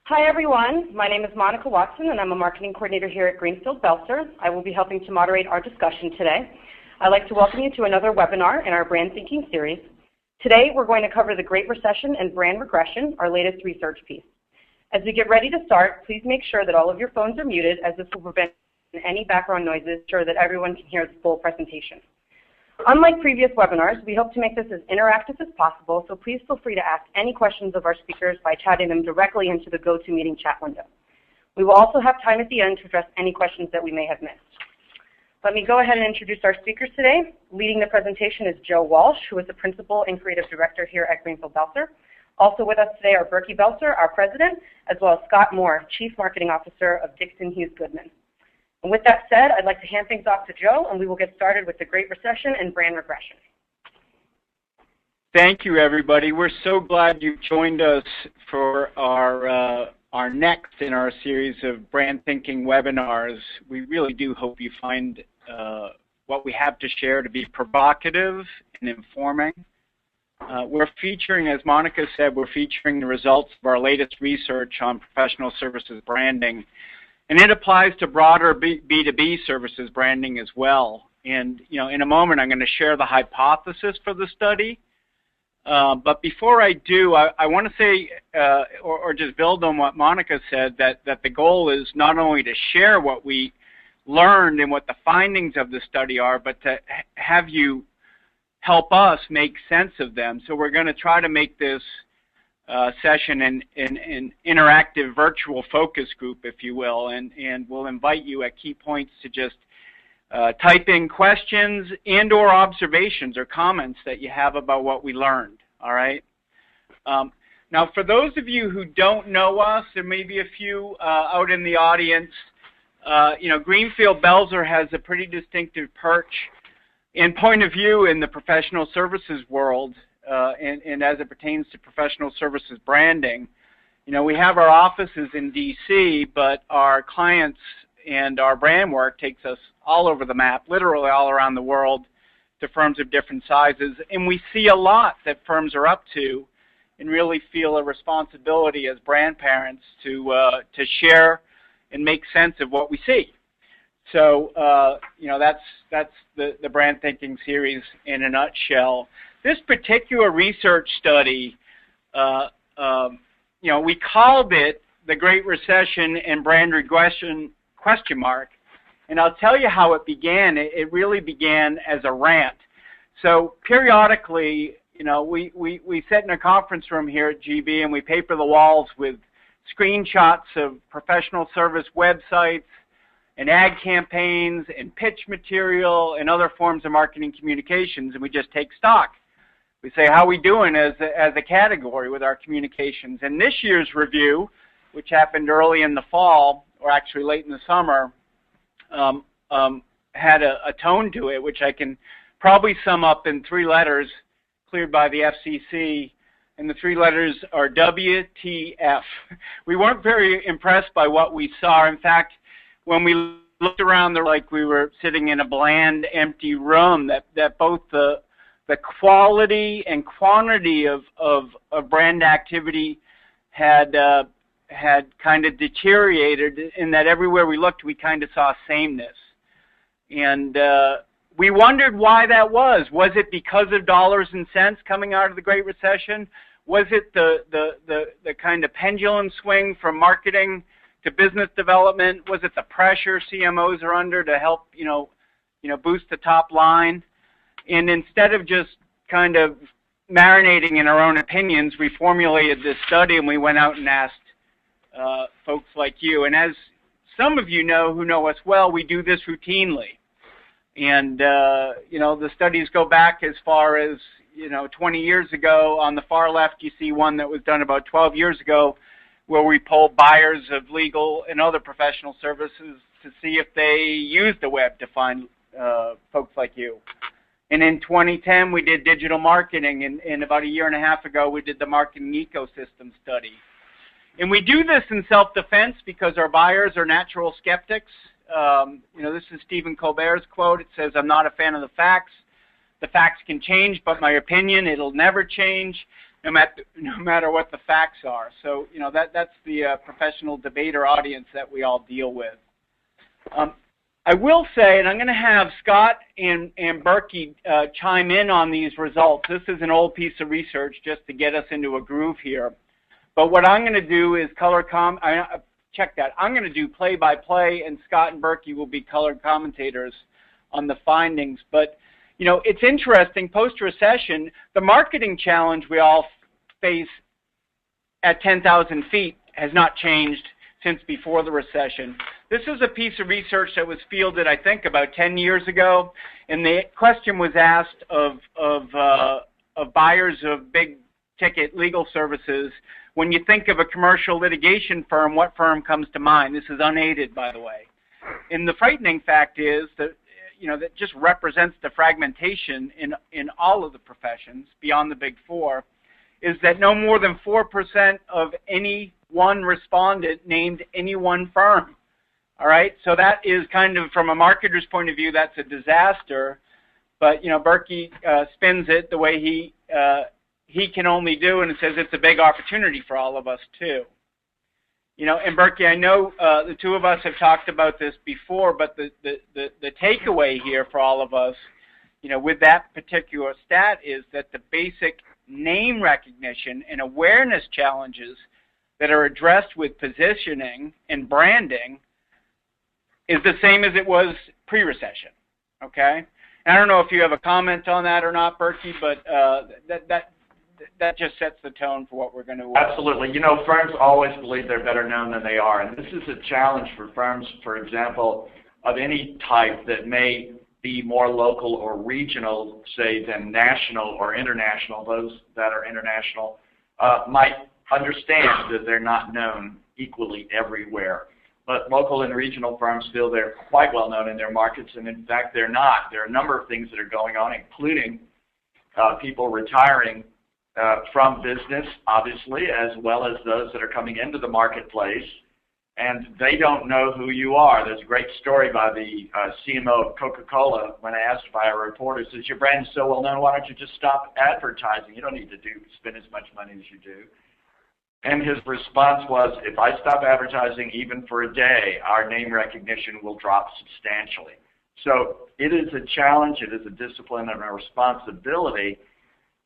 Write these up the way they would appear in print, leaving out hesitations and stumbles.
Hi everyone, my name is Monica Watson and I'm a marketing coordinator here at Greenfield Belser. I will be helping to moderate our discussion today. I'd like to welcome you to another webinar in our brand thinking series. Today we're going to cover the Great Recession and brand regression, our latest research piece. As we get ready to start, please make sure that all of your phones are muted as this will prevent any background noises, so that everyone can hear the full presentation. Unlike previous webinars, we hope to make this as interactive as possible, so please feel free to ask any questions of our speakers by chatting them directly into the GoToMeeting chat window. We will also have time at the end to address any questions that we may have missed. Let me go ahead and introduce our speakers today. Leading the presentation is Joe Walsh, who is the Principal and Creative Director here at Greenfield Belser. Also with us today are Berkey Belser, our President, as well as Scott Moore, Chief Marketing Officer of Dixon Hughes Goodman. And with that said, I'd like to hand things off to Joe, and we will get started with the Great Recession and brand regression. Thank you, everybody. We're so glad you joined us for our next in our series of brand thinking webinars. We really do hope you find what we have to share to be provocative and informing. We're featuring, as Monica said, we're featuring the results of our latest research on professional services branding. And it applies to broader B2B services branding as well. And, in a moment, I'm going to share the hypothesis for the study. But before I do, I want to say, or just build on what Monica said, that the goal is not only to share what we learned and what the findings of the study are, but to have you help us make sense of them. So we're going to try to make this session an interactive virtual focus group, if you will, and we'll invite you at key points to just type in questions and or observations or comments that you have about what we learned, all right? Now, for those of you who don't know us, there may be a few out in the audience. Greenfield Belser has a pretty distinctive perch and point of view in the professional services world. And as it pertains to professional services branding, we have our offices in DC, but our clients and our brand work takes us all over the map, literally all around the world, to firms of different sizes. And we see a lot that firms are up to and really feel a responsibility as brand parents to share and make sense of what we see. So, that's the brand thinking series in a nutshell. This particular research study, we called it the Great Recession and Brand Regression ? And I'll tell you how it began. It really began as a rant. So periodically, we sit in a conference room here at GB and we paper the walls with screenshots of professional service websites and ad campaigns and pitch material and other forms of marketing communications, and we just take stock. We say, how are we doing as a category with our communications? And this year's review, which happened early in the fall, or actually late in the summer, had a tone to it, which I can probably sum up in 3 letters cleared by the FCC, and the 3 letters are WTF. We weren't very impressed by what we saw. In fact, when we looked around, they're like we were sitting in a bland, empty room, that both the quality and quantity of brand activity had kind of deteriorated, in that everywhere we looked, we kind of saw sameness. And we wondered why that was. Was it because of dollars and cents coming out of the Great Recession? Was it the kind of pendulum swing from marketing to business development? Was it the pressure CMOs are under to help, boost the top line? And instead of just kind of marinating in our own opinions, we formulated this study and we went out and asked folks like you. And as some of you know who know us well, we do this routinely. And, the studies go back as far as, 20 years ago. On the far left, you see one that was done about 12 years ago, where we polled buyers of legal and other professional services to see if they use the web to find folks like you. And in 2010, we did digital marketing, and about a year and a half ago, we did the marketing ecosystem study. And we do this in self-defense because our buyers are natural skeptics. This is Stephen Colbert's quote. It says, "I'm not a fan of the facts. The facts can change, but my opinion, it'll never change. no matter what the facts are. So, that's the professional debater audience that we all deal with. I will say, and I'm going to have Scott and Berkey chime in on these results. This is an old piece of research just to get us into a groove here. But what I'm going to do is I'm going to do play-by-play, and Scott and Berkey will be colored commentators on the findings. But, it's interesting, post-recession, the marketing challenge we all face at 10,000 feet has not changed since before the recession. This is a piece of research that was fielded, I think, about 10 years ago, and the question was asked of buyers of big-ticket legal services, when you think of a commercial litigation firm, what firm comes to mind? This is unaided, by the way. And the frightening fact is that, that just represents the fragmentation in all of the professions beyond the Big Four, is that no more than 4% of any one respondent named any one firm. All right, so that is kind of, from a marketer's point of view, that's a disaster. But, Berkey spins it the way he can only do, and it says it's a big opportunity for all of us, too. And Berkey, I know the two of us have talked about this before, but the takeaway here for all of us, with that particular stat is that the basic name recognition and awareness challenges that are addressed with positioning and branding is the same as it was pre-recession, okay? And I don't know if you have a comment on that or not, Berkey, but that just sets the tone for what we're going to... Absolutely. Firms always believe they're better known than they are, and this is a challenge for firms, for example, of any type that may be more local or regional, say, than national or international. Those that are international might understand that they're not known equally everywhere. But local and regional firms feel they're quite well known in their markets, and in fact they're not. There are a number of things that are going on, including people retiring from business, obviously, as well as those that are coming into the marketplace, and they don't know who you are. There's a great story by the CMO of Coca-Cola when asked by a reporter, says, your brand is so well known, why don't you just stop advertising? You don't need to spend as much money as you do. And his response was, if I stop advertising even for a day, our name recognition will drop substantially. So it is a challenge, it is a discipline and a responsibility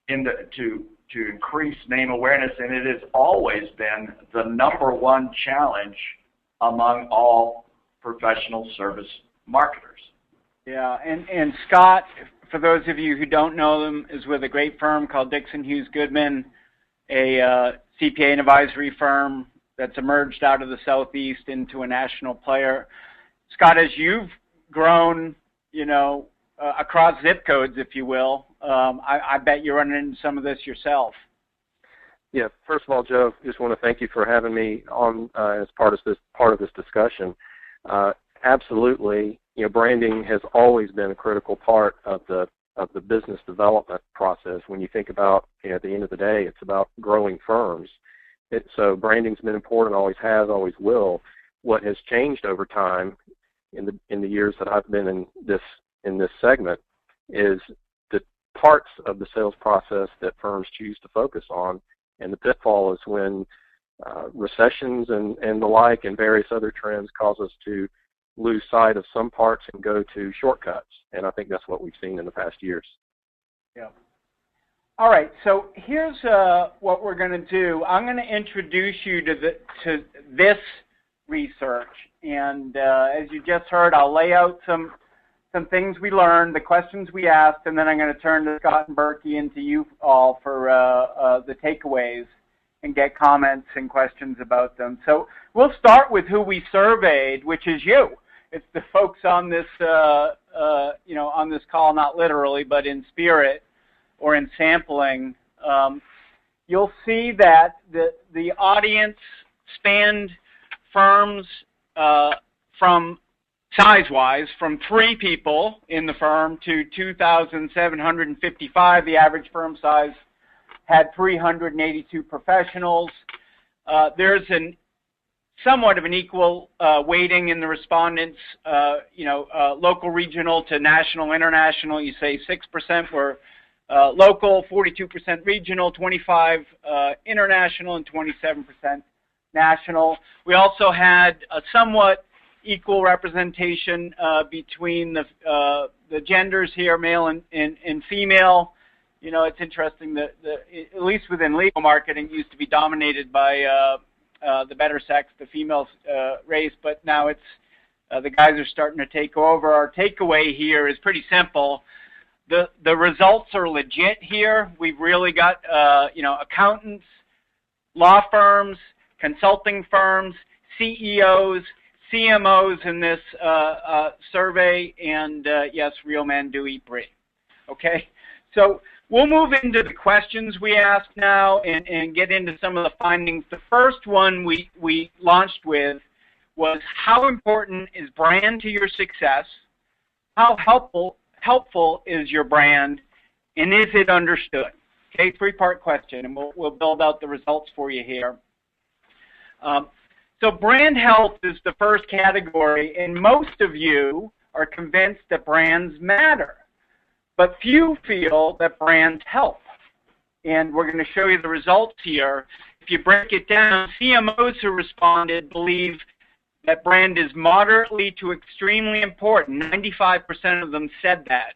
to increase name awareness, and it has always been the #1 challenge among all professional service marketers. Yeah, and Scott, for those of you who don't know them, is with a great firm called Dixon Hughes Goodman, a CPA and advisory firm that's emerged out of the Southeast into a national player. Scott, as you've grown, across zip codes, if you will, I bet you're running into some of this yourself. Yeah, first of all, Joe, just want to thank you for having me on as part of this discussion. Absolutely, branding has always been a critical part of the business development process. When you think about, at the end of the day, it's about growing firms. So branding's been important, always has, always will. What has changed over time in the years that I've been in this segment is the parts of the sales process that firms choose to focus on. And the pitfall is when recessions and the like and various other trends cause us to lose sight of some parts and go to shortcuts. And I think that's what we've seen in the past years. Yeah. All right, so here's what we're going to do. I'm going to introduce you to this research. And as you just heard, I'll lay out some things we learned, the questions we asked, and then I'm going to turn to Scott and Berkey and to you all for the takeaways and get comments and questions about them. So we'll start with who we surveyed, which is you. It's the folks on this, on this call, not literally, but in spirit or in sampling. You'll see that the audience spanned firms from size-wise, from 3 people in the firm to 2,755. The average firm size had 382 professionals. There's somewhat of an equal weighting in the respondents, local, regional to national, international. You say 6% were local, 42% regional, 25% international, and 27% national. We also had a somewhat equal representation between the genders here, male and female. You know, it's interesting that at least within legal marketing, it used to be dominated by the better sex, the female race, but now it's the guys are starting to take over. Our takeaway here is pretty simple. The results are legit here. We've really got you know, accountants, law firms, consulting firms, CEOs, CMOs in this survey, and yes, real men do eat brie. Okay, so we'll move into the questions we asked now and get into some of the findings. The first one we launched with was, how important is brand to your success? How helpful is your brand, and is it understood? Okay, three-part question, and we'll build out the results for you here. So brand health is the first category, and most of you are convinced that brands matter, but few feel that brands help. And we're going to show you the results here. If you break it down, CMOs who responded believe that brand is moderately to extremely important. 95% of them said that.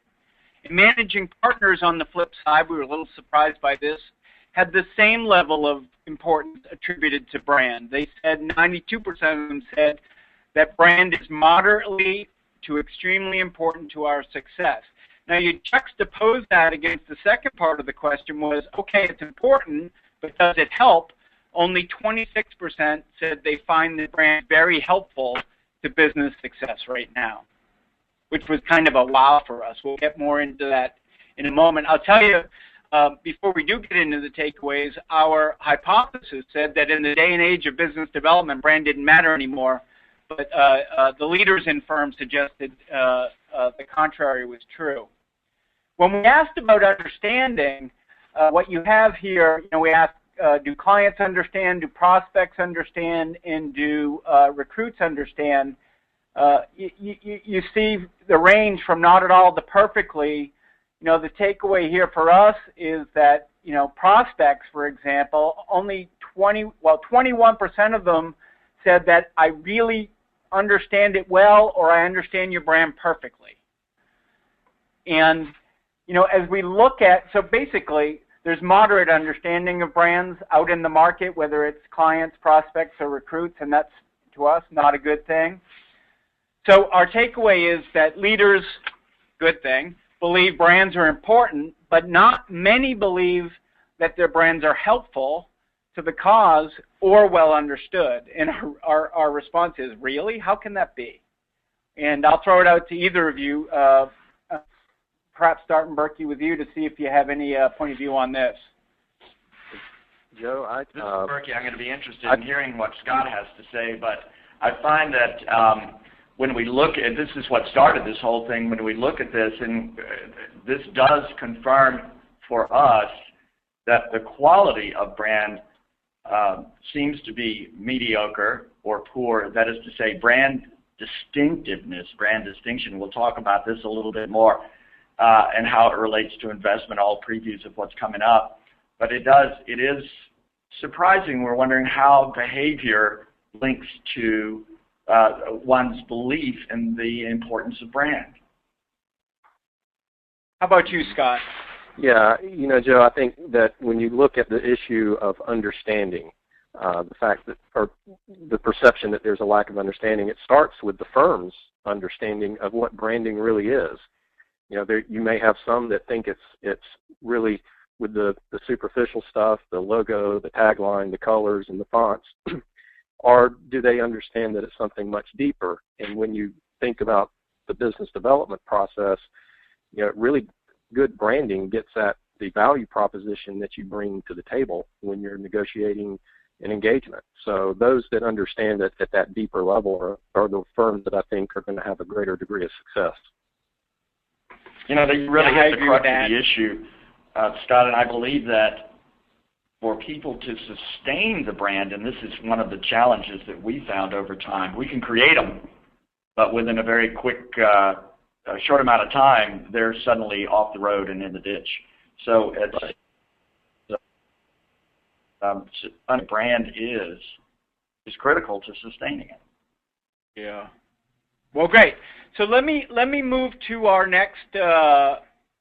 And managing partners, on the flip side, we were a little surprised by this, had the same level of importance attributed to brand. They said 92% of them said that brand is moderately to extremely important to our success. Now you juxtapose that against the second part of the question was, okay, it's important, but does it help? Only 26% said they find the brand very helpful to business success right now, which was kind of a wow for us. We'll get more into that in a moment. I'll tell you, before we do get into the takeaways, our hypothesis said that in the day and age of business development, brand didn't matter anymore, but the leaders in firms suggested the contrary was true. When we asked about understanding, what you have here, you know, we asked, do clients understand, do prospects understand, and do recruits understand? You see the range from not at all to perfectly. You know, the takeaway here for us is that, you know, prospects, for example, only 21% of them said that I really understand it well, or I understand your brand perfectly. And, you know, as we look at, so basically, there's moderate understanding of brands out in the market, whether it's clients, prospects, or recruits, and that's, to us, not a good thing. So our takeaway is that leaders, good thing, believe brands are important, but not many believe that their brands are helpful to the cause or well understood. And our response is, really? How can that be? And I'll throw it out to either of you, perhaps starting, Berkey, with you to see if you have any point of view on this. Joe, this is Berkey. I'm going to be interested in hearing what Scott has to say, but I find that when we look at, this is what started this whole thing, when we look at this, and this does confirm for us that the quality of brand seems to be mediocre or poor. That is to say, brand distinctiveness, brand distinction. We'll talk about this a little bit more and how it relates to investment, all previews of what's coming up. But it is surprising. We're wondering how behavior links to one's belief in the importance of brand. How about you, Scott? Yeah, you know, Joe, I think that when you look at the issue of understanding, the fact that, or the perception that there's a lack of understanding, it starts with the firm's understanding of what branding really is. You know, you may have some that think it's really with the superficial stuff, the logo, the tagline, the colors, and the fonts, or do they understand that it's something much deeper? And when you think about the business development process, you know, really good branding gets at the value proposition that you bring to the table when you're negotiating an engagement. So those that understand it at that deeper level are the firms that I think are going to have a greater degree of success. You know, they really hit the crux of the issue, Scott, and I believe that for people to sustain the brand, and this is one of the challenges that we found over time, we can create them, but within a very quick, short amount of time, they're suddenly off the road and in the ditch. So it's a brand is critical to sustaining it. Yeah. Well, great. So let me move to our next.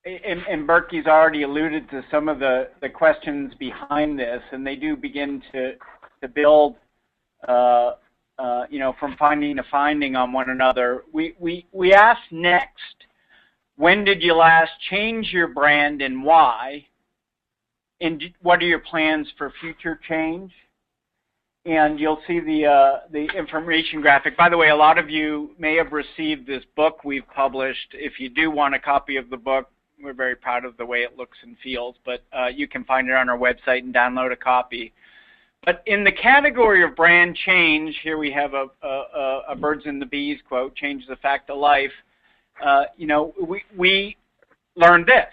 And Berkey's already alluded to some of the questions behind this, and they do begin to build, from finding to finding on one another. We asked next, when did you last change your brand and why? And what are your plans for future change? And you'll see the information graphic. By the way, a lot of you may have received this book we've published. If you do want a copy of the book, we're very proud of the way it looks and feels, but you can find it on our website and download a copy. But in the category of brand change, here we have a Birds and the Bees quote, change is a fact of life. We learned this,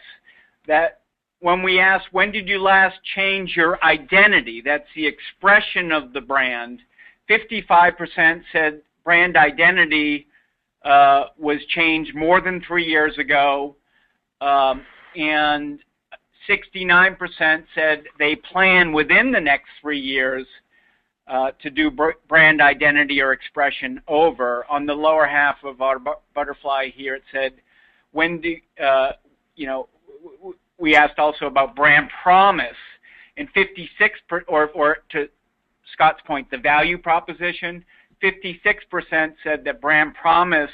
that when we asked, when did you last change your identity? That's the expression of the brand. 55% said brand identity was changed more than 3 years ago, and 69% said they plan within the next 3 years to do brand identity or expression over. On the lower half of our butterfly here, it said, when do, we asked also about brand promise, and 56%, or to Scott's point, the value proposition, 56% said that brand promise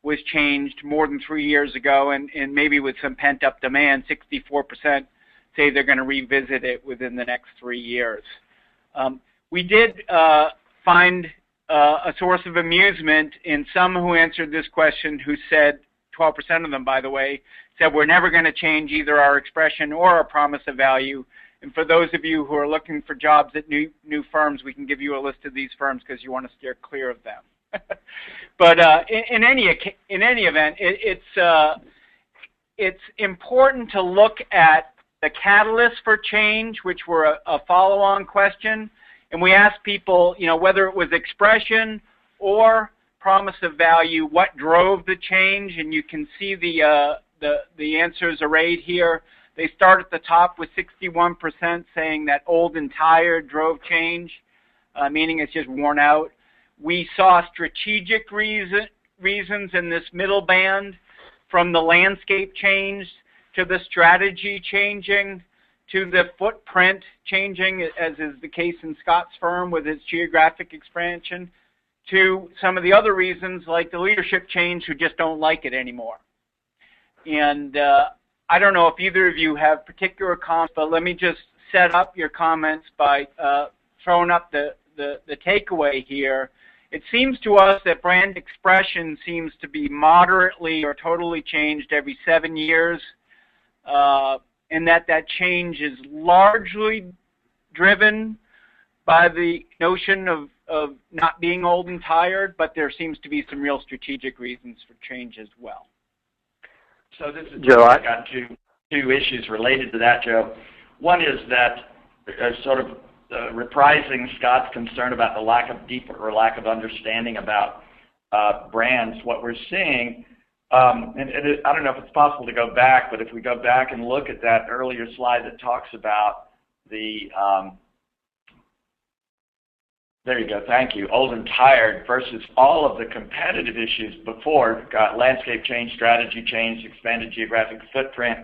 was changed more than 3 years ago, and maybe with some pent-up demand, 64% say they're going to revisit it within the next 3 years. We did find a source of amusement in some who answered this question who said, 12% of them, by the way, said we're never going to change either our expression or our promise of value. And for those of you who are looking for jobs at new firms, we can give you a list of these firms because you want to steer clear of them. But in any event, it's important to look at the catalysts for change, which were a follow-on question. And we asked people, whether it was expression or promise of value, what drove the change, and you can see the answers arrayed here. They start at the top with 61% saying that old and tired drove change, meaning it's just worn out. We saw strategic reasons in this middle band, from the landscape change to the strategy changing to the footprint changing, as is the case in Scott's firm with its geographic expansion, to some of the other reasons like the leadership change who just don't like it anymore. And I don't know if either of you have particular comments, but let me just set up your comments by throwing up the takeaway here. It seems to us that brand expression seems to be moderately or totally changed every 7 years, and that change is largely driven by the notion of not being old and tired, but there seems to be some real strategic reasons for change as well. So this is Joe. I got two issues related to that, Joe. One is that sort of reprising Scott's concern about the lack of understanding about brands. What we're seeing, and I don't know if it's possible to go back, but if we go back and look at that earlier slide that talks about the there you go, thank you. Old and tired versus all of the competitive issues before, got landscape change, strategy change, expanded geographic footprint.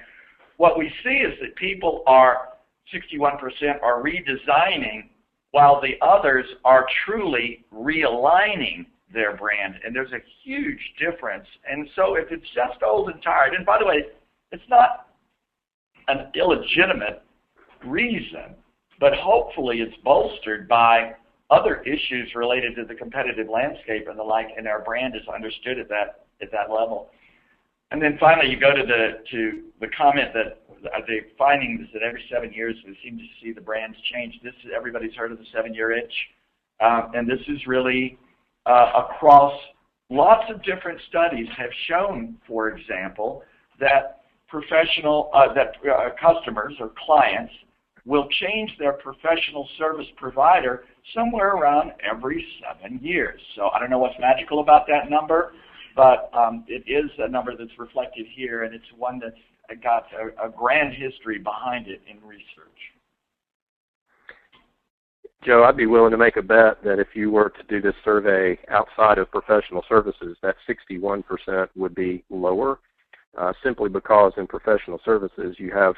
What we see is that people are, 61% are redesigning, while the others are truly realigning their brand. And there's a huge difference. And so if it's just old and tired, and by the way, it's not an illegitimate reason, but hopefully it's bolstered by other issues related to the competitive landscape and the like, and our brand is understood at that level. And then finally, you go to the comment that the findings that every 7 years we seem to see the brands change. This is, everybody's heard of the 7-year itch, and this is really across lots of different studies have shown, for example, that customers or clients will change their professional service provider somewhere around every 7 years. So I don't know what's magical about that number, but it is a number that's reflected here, and it's one that's got a grand history behind it in research. Joe, I'd be willing to make a bet that if you were to do this survey outside of professional services, that 61% would be lower, simply because in professional services you have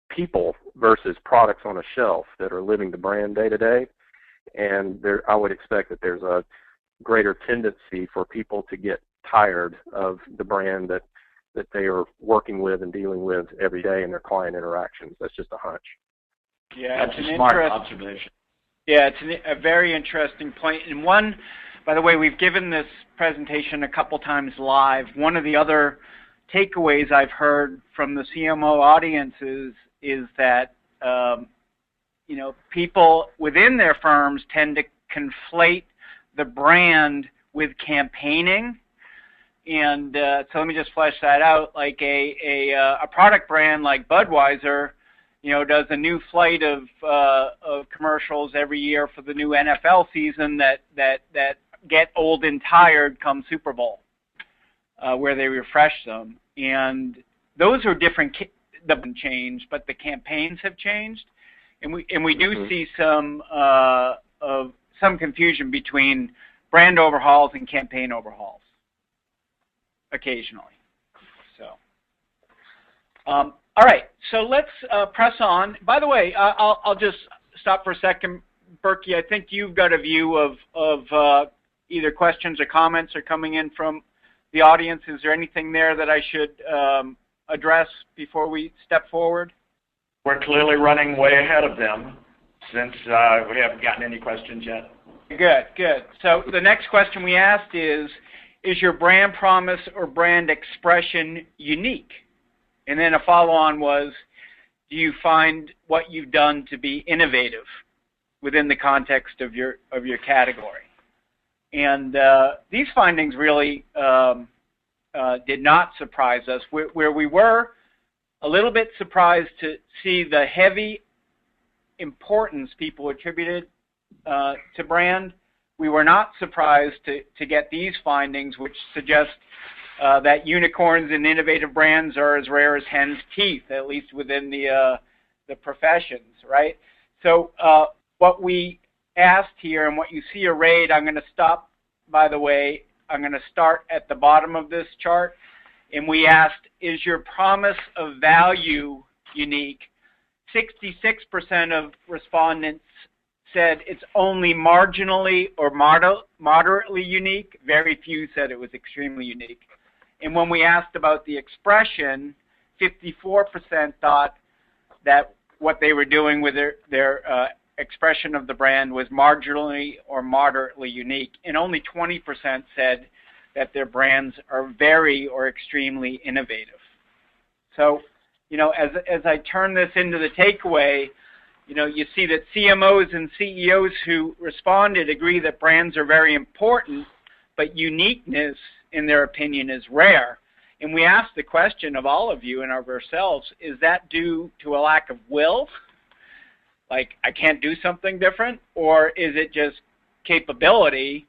people versus products on a shelf that are living the brand day to day, and I would expect that there's a greater tendency for people to get tired of the brand that they are working with and dealing with every day in their client interactions. That's just a hunch. Yeah, that's a smart observation. Yeah, it's a very interesting point. And one, by the way, we've given this presentation a couple times live. One of the other takeaways I've heard from the CMO audiences is that people within their firms tend to conflate the brand with campaigning. And so let me just flesh that out. Like a product brand like Budweiser, does a new flight of commercials every year for the new NFL season that get old and tired come Super Bowl, where they refresh them. And those are different. Doesn't change, but the campaigns have changed, and we do see some confusion between brand overhauls and campaign overhauls occasionally. So, all right, so let's press on. By the way, I'll just stop for a second, Berkey. I think you've got a view of either questions or comments are coming in from the audience. Is there anything there that I should address before we step forward? We're clearly running way ahead of them since we haven't gotten any questions yet. Good. So the next question we asked is your brand promise or brand expression unique? And then a follow-on was, do you find what you've done to be innovative within the context of your category? And these findings really did not surprise us. Where we were a little bit surprised to see the heavy importance people attributed to brand, we were not surprised to get these findings, which suggest that unicorns and innovative brands are as rare as hen's teeth, at least within the professions, right? So what we asked here and what you see arrayed, I'm going to stop, by the way, I'm going to start at the bottom of this chart, and we asked, is your promise of value unique? 66% of respondents said it's only marginally or moderately unique. Very few said it was extremely unique. And when we asked about the expression, 54% thought that what they were doing with their expression of the brand was marginally or moderately unique, and only 20% said that their brands are very or extremely innovative. So, as I turn this into the takeaway, you see that CMOs and CEOs who responded agree that brands are very important, but uniqueness, in their opinion, is rare. And we asked the question of all of you and of ourselves, is that due to a lack of will? Like, I can't do something different? Or is it just capability,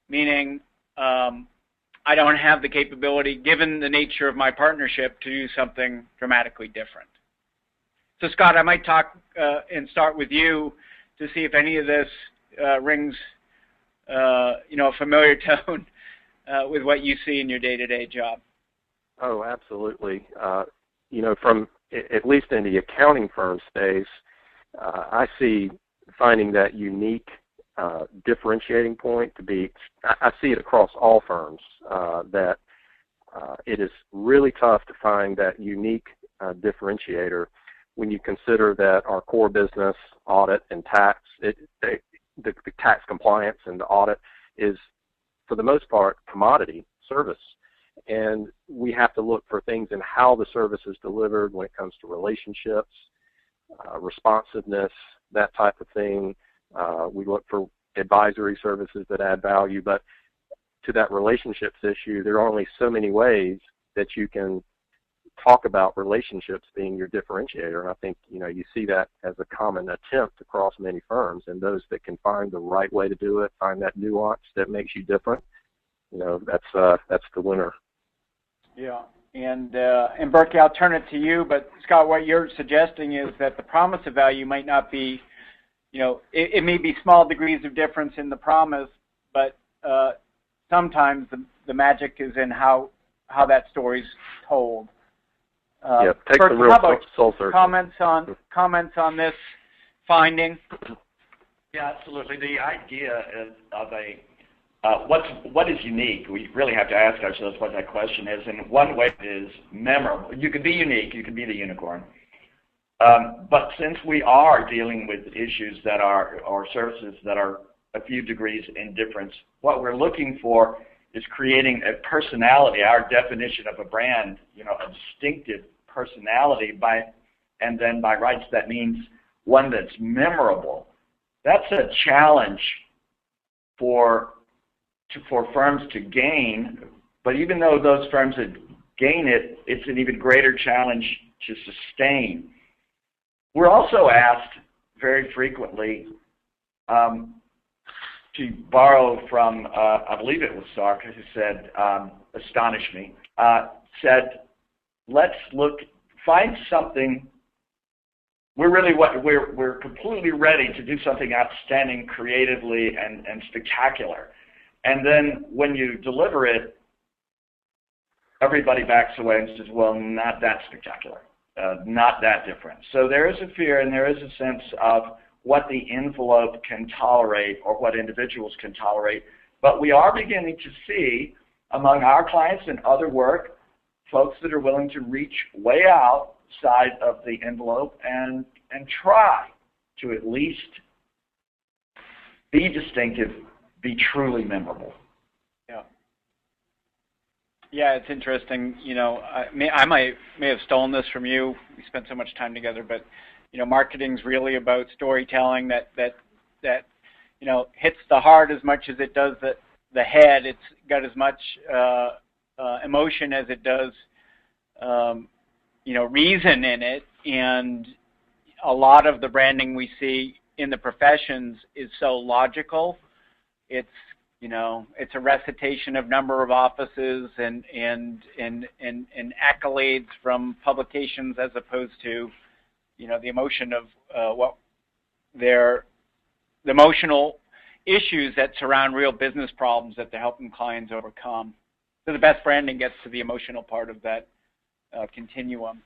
meaning I don't have the capability, given the nature of my partnership, to do something dramatically different? So, Scott, I might talk and start with you to see if any of this rings, a familiar tone with what you see in your day-to-day job. Oh, absolutely. From at least in the accounting firm space, I see finding that unique differentiating point to be, I see it across all firms, that it is really tough to find that unique differentiator when you consider that our core business, audit and tax, the tax compliance and the audit is, for the most part, commodity service. And we have to look for things in how the service is delivered when it comes to relationships, responsiveness, that type of thing. We look for advisory services that add value, but to that relationships issue, there are only so many ways that you can talk about relationships being your differentiator. And I think, you see that as a common attempt across many firms, and those that can find the right way to do it, find that nuance that makes you different, that's the winner. Yeah. And Berkey, I'll turn it to you, but Scott, what you're suggesting is that the promise of value might not be, it may be small degrees of difference in the promise, but sometimes the magic is in how that story's told. Take Berkey, the real how about soul searching. Comments on this finding? Yeah, absolutely. The idea is of what is unique. We really have to ask ourselves what that question is. And one way is memorable. You can be unique. You can be the unicorn. But since we are dealing with issues that are, or services that are a few degrees in difference, what we're looking for is creating a personality, our definition of a brand, a distinctive personality and then by rights that means one that's memorable. That's a challenge for firms to gain, but even though those firms that gain it, it's an even greater challenge to sustain. We're also asked very frequently to borrow from, I believe it was Sarka who said, astonish me, said, let's find something. We're completely ready to do something outstanding, creatively, and spectacular. And then when you deliver it, everybody backs away and says, well, not that spectacular, not that different. So there is a fear and there is a sense of what the envelope can tolerate or what individuals can tolerate. But we are beginning to see among our clients and other work, folks that are willing to reach way outside of the envelope and try to at least be distinctive, be truly memorable. Yeah, it's interesting. I may have stolen this from you. We spent so much time together, but marketing's really about storytelling that hits the heart as much as it does the head. It's got as much emotion as it does reason in it, and a lot of the branding we see in the professions is so logical. It's a recitation of number of offices and accolades from publications as opposed to, the emotion of the emotional issues that surround real business problems that they're helping clients overcome. So the best branding gets to the emotional part of that continuum.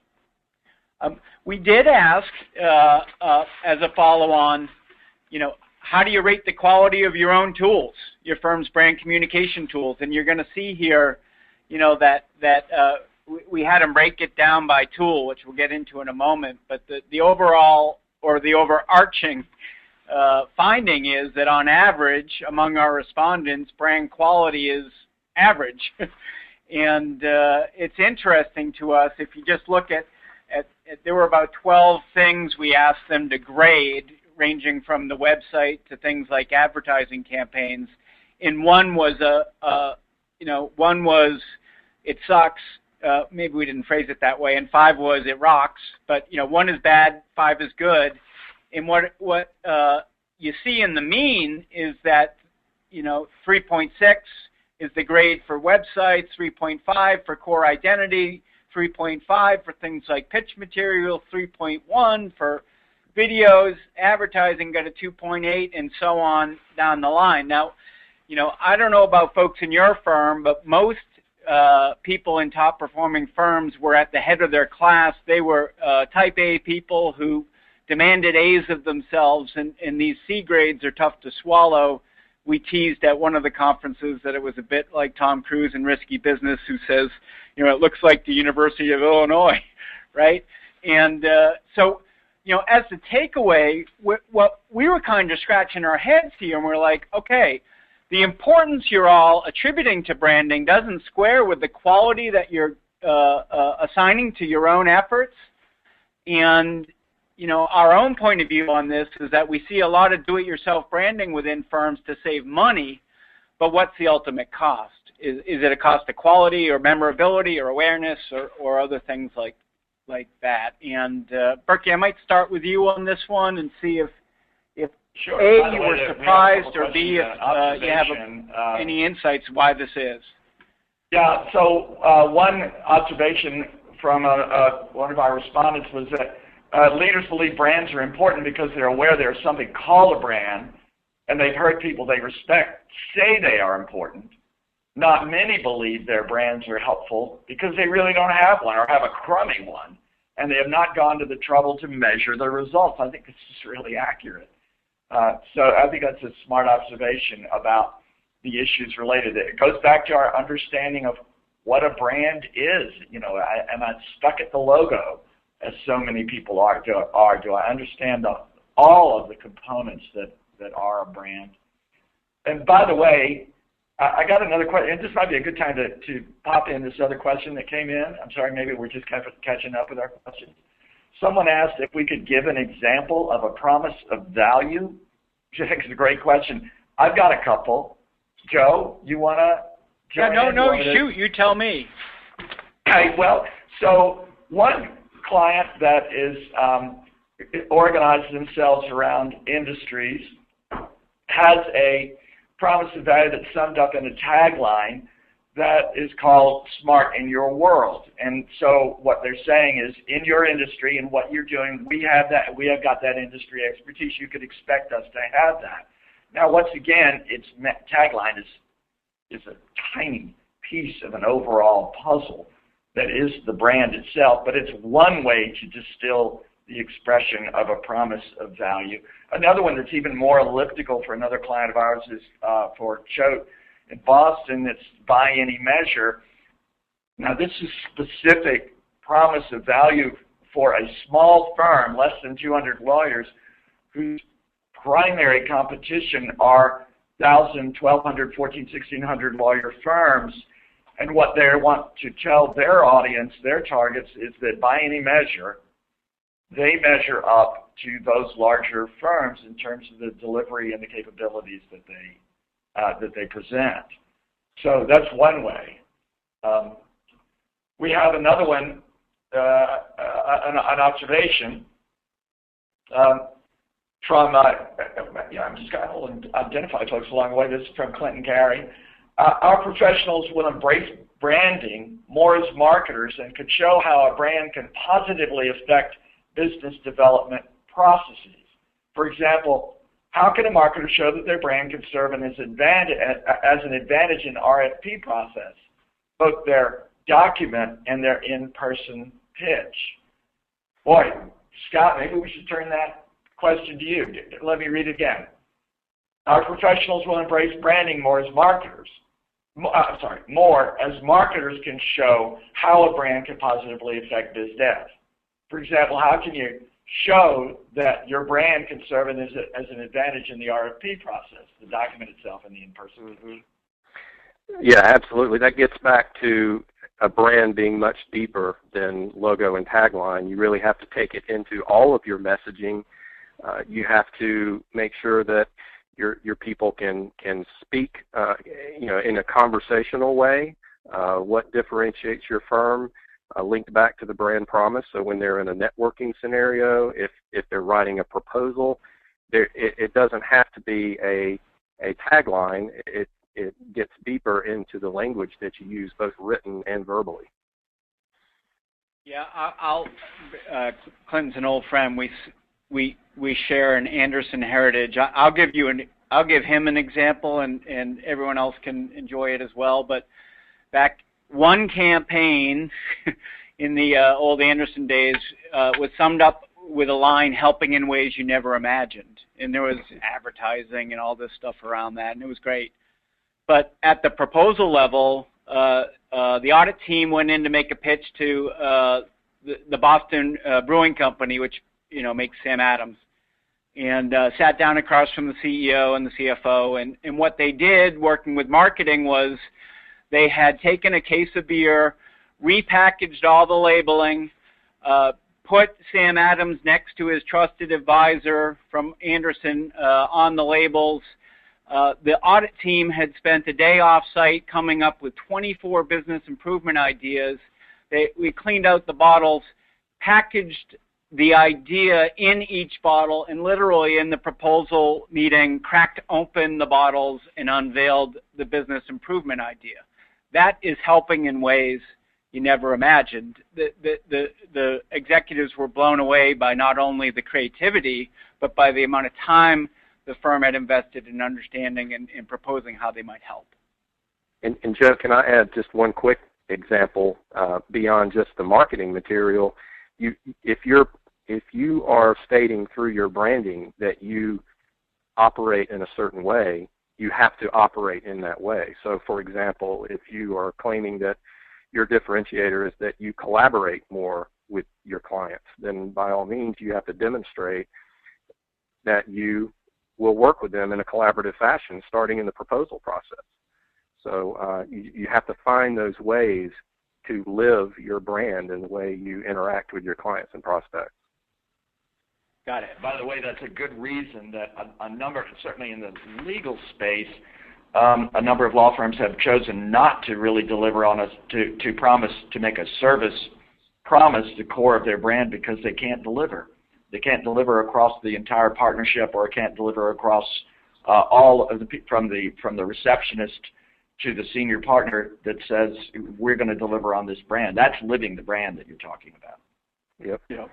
We did ask, as a follow-on, how do you rate the quality of your own tools, your firm's brand communication tools? And you're going to see here, that we had them break it down by tool, which we'll get into in a moment. But the overall or the overarching finding is that on average, among our respondents, brand quality is average. And it's interesting to us, if you just look at there were about 12 things we asked them to grade, ranging from the website to things like advertising campaigns. And one was it sucks. Maybe we didn't phrase it that way. And 5 was it rocks. But 1 is bad, 5 is good. And what you see in the mean is that 3.6 is the grade for websites, 3.5 for core identity, 3.5 for things like pitch material, 3.1 for videos, advertising got a 2.8, and so on down the line. Now, I don't know about folks in your firm, but most people in top performing firms were at the head of their class. They were type A people who demanded A's of themselves, and these C grades are tough to swallow. We teased at one of the conferences that it was a bit like Tom Cruise in Risky Business, who says, it looks like the University of Illinois, right? And so, as the takeaway, what we were kind of scratching our heads here, and we're like, okay, the importance you're all attributing to branding doesn't square with the quality that you're assigning to your own efforts. And, our own point of view on this is that we see a lot of do-it-yourself branding within firms to save money, but what's the ultimate cost? Is it a cost of quality or memorability or awareness or other things like that? And Berkey, I might start with you on this one and see if sure. A, you were surprised, or B, if you have any insights why this is. Yeah, so one observation from one of our respondents was that leaders believe brands are important because they're aware there's something called a brand, and they've heard people they respect say they are important. Not many believe their brands are helpful because they really don't have one or have a crummy one, and they have not gone to the trouble to measure the results. I think this is really accurate. So I think that's a smart observation about the issues related. It goes back to our understanding of what a brand is. You know, am I stuck at the logo, as so many people are? Do I understand all of the components that are a brand? And by the way, I got another question, and this might be a good time to pop in this other question that came in. I'm sorry, maybe we're just kind of catching up with our questions. Someone asked if we could give an example of a promise of value, which I think is a great question. I've got a couple. Joe, you want to join in? No, shoot, you tell me. Okay, well, so one client that is organizes themselves around industries has a promise of value that's summed up in a tagline that is called Smart in Your World. And so what they're saying is, in your industry and what you're doing, we have got that industry expertise. You could expect us to have that. Now, once again, its tagline is a tiny piece of an overall puzzle that is the brand itself, but it's one way to distill the expression of a promise of value. Another one that's even more elliptical for another client of ours is for Choate in Boston. It's by any measure. Now, this is specific promise of value for a small firm, less than 200 lawyers, whose primary competition are 1,000, 1,200, 1,400, 1,600 lawyer firms. And what they want to tell their audience, their targets, is that by any measure, they measure up to those larger firms in terms of the delivery and the capabilities that they present. So that's one way. We have another one, an observation from, I'm just going to identify folks along the way. This is from Clinton Gary. Our professionals will embrace branding more as marketers and could show how a brand can positively affect business development processes. For example, how can a marketer show that their brand can serve as an advantage in RFP process, both their document and their in-person pitch? Boy, Scott, maybe we should turn that question to you. Let me read it again. Our professionals will embrace branding more as marketers. More as marketers can show how a brand can positively affect biz dev. For example, how can you show that your brand can serve as an advantage in the RFP process, the document itself, and the in-person? Mm-hmm. Yeah, absolutely. That gets back to a brand being much deeper than logo and tagline. You really have to take it into all of your messaging. You have to make sure that your people can speak, in a conversational way. What differentiates your firm? Linked back to the brand promise. So when they're in a networking scenario, if they're writing a proposal, it doesn't have to be a tagline. It gets deeper into the language that you use, both written and verbally. Yeah, Clinton's an old friend. We share an Anderson heritage. I'll give him an example, and everyone else can enjoy it as well. But back one campaign in the old Anderson days was summed up with a line, "Helping in ways you never imagined," and there was advertising and all this stuff around that, and it was great. But at the proposal level, the audit team went in to make a pitch to the Boston Brewing Company, which makes Sam Adams, and sat down across from the CEO and the CFO. And what they did, working with marketing, was they had taken a case of beer, repackaged all the labeling, put Sam Adams next to his trusted advisor from Anderson on the labels. The audit team had spent a day off-site coming up with 24 business improvement ideas. We cleaned out the bottles, packaged the idea in each bottle, and literally in the proposal meeting, cracked open the bottles and unveiled the business improvement idea. that is helping in ways you never imagined. The executives were blown away by not only the creativity, but by the amount of time the firm had invested in understanding and proposing how they might help. And Joe, can I add just one quick example beyond just the marketing material? If you are stating through your branding that you operate in a certain way, you have to operate in that way. So, for example, if you are claiming that your differentiator is that you collaborate more with your clients, then by all means you have to demonstrate that you will work with them in a collaborative fashion starting in the proposal process. So you have to find those ways to live your brand in the way you interact with your clients and prospects. Got it. By the way, that's a good reason that a number, certainly in the legal space, a number of law firms have chosen not to really deliver on to promise to make a service promise the core of their brand because they can't deliver. They can't deliver across the entire partnership, or can't deliver across all of from the receptionist to the senior partner that says we're going to deliver on this brand. That's living the brand that you're talking about. Yep.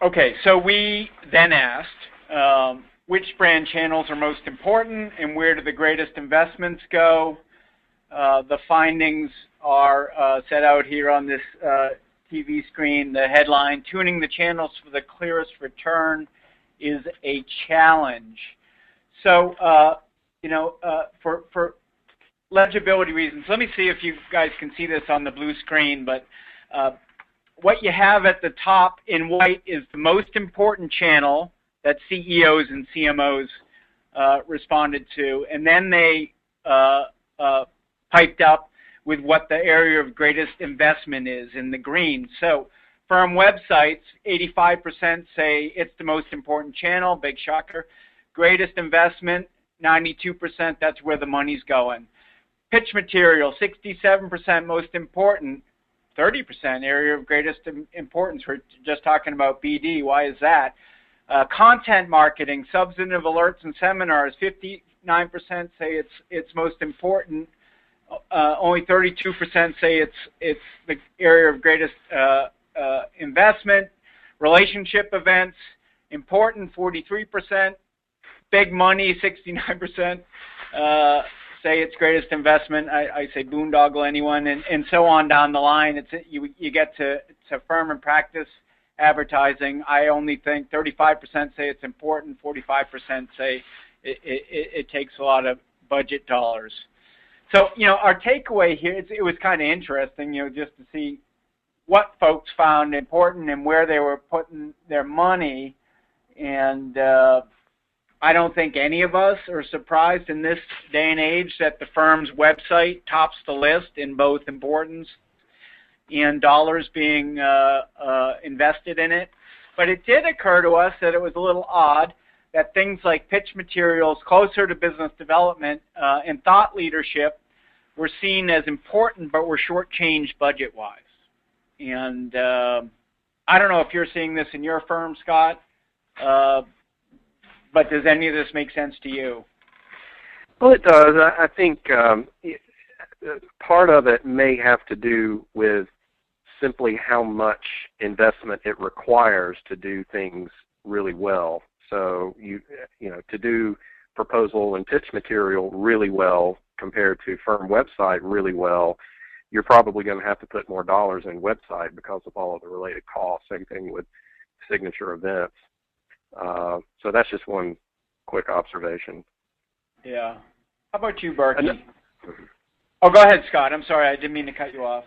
Okay, so we then asked which brand channels are most important and where do the greatest investments go. The findings are set out here on this TV screen. The headline, tuning the channels for the clearest return is a challenge. So, for legibility reasons, let me see if you guys can see this on the blue screen, but what you have at the top in white is the most important channel that CEOs and CMOs responded to, and then they piped up with what the area of greatest investment is in the green. So firm websites, 85% say it's the most important channel, big shocker. Greatest investment, 92%, that's where the money's going. Pitch material, 67% most important, 30% area of greatest importance. We're just talking about BD. Why is that? Content marketing, substantive alerts and seminars, 59% say it's most important. Only 32% say it's the area of greatest investment. Relationship events, important, 43%. Big money, 69%. Say it's greatest investment. I say boondoggle anyone, and so on down the line. You get to firm and practice advertising. I only think 35% say it's important, 45% say it takes a lot of budget dollars. So, our takeaway here, it was kind of interesting, just to see what folks found important and where they were putting their money. And I don't think any of us are surprised in this day and age that the firm's website tops the list in both importance and dollars being invested in it. But it did occur to us that it was a little odd that things like pitch materials closer to business development and thought leadership were seen as important, but were shortchanged budget-wise. And I don't know if you're seeing this in your firm, Scott, but does any of this make sense to you? Well, it does. I think part of it may have to do with simply how much investment it requires to do things really well. So to do proposal and pitch material really well compared to firm website really well, you're probably going to have to put more dollars in website because of all of the related costs. Same thing with signature events. So that's just one quick observation. Yeah. How about you, Berkey? Oh, go ahead, Scott. I'm sorry. I didn't mean to cut you off.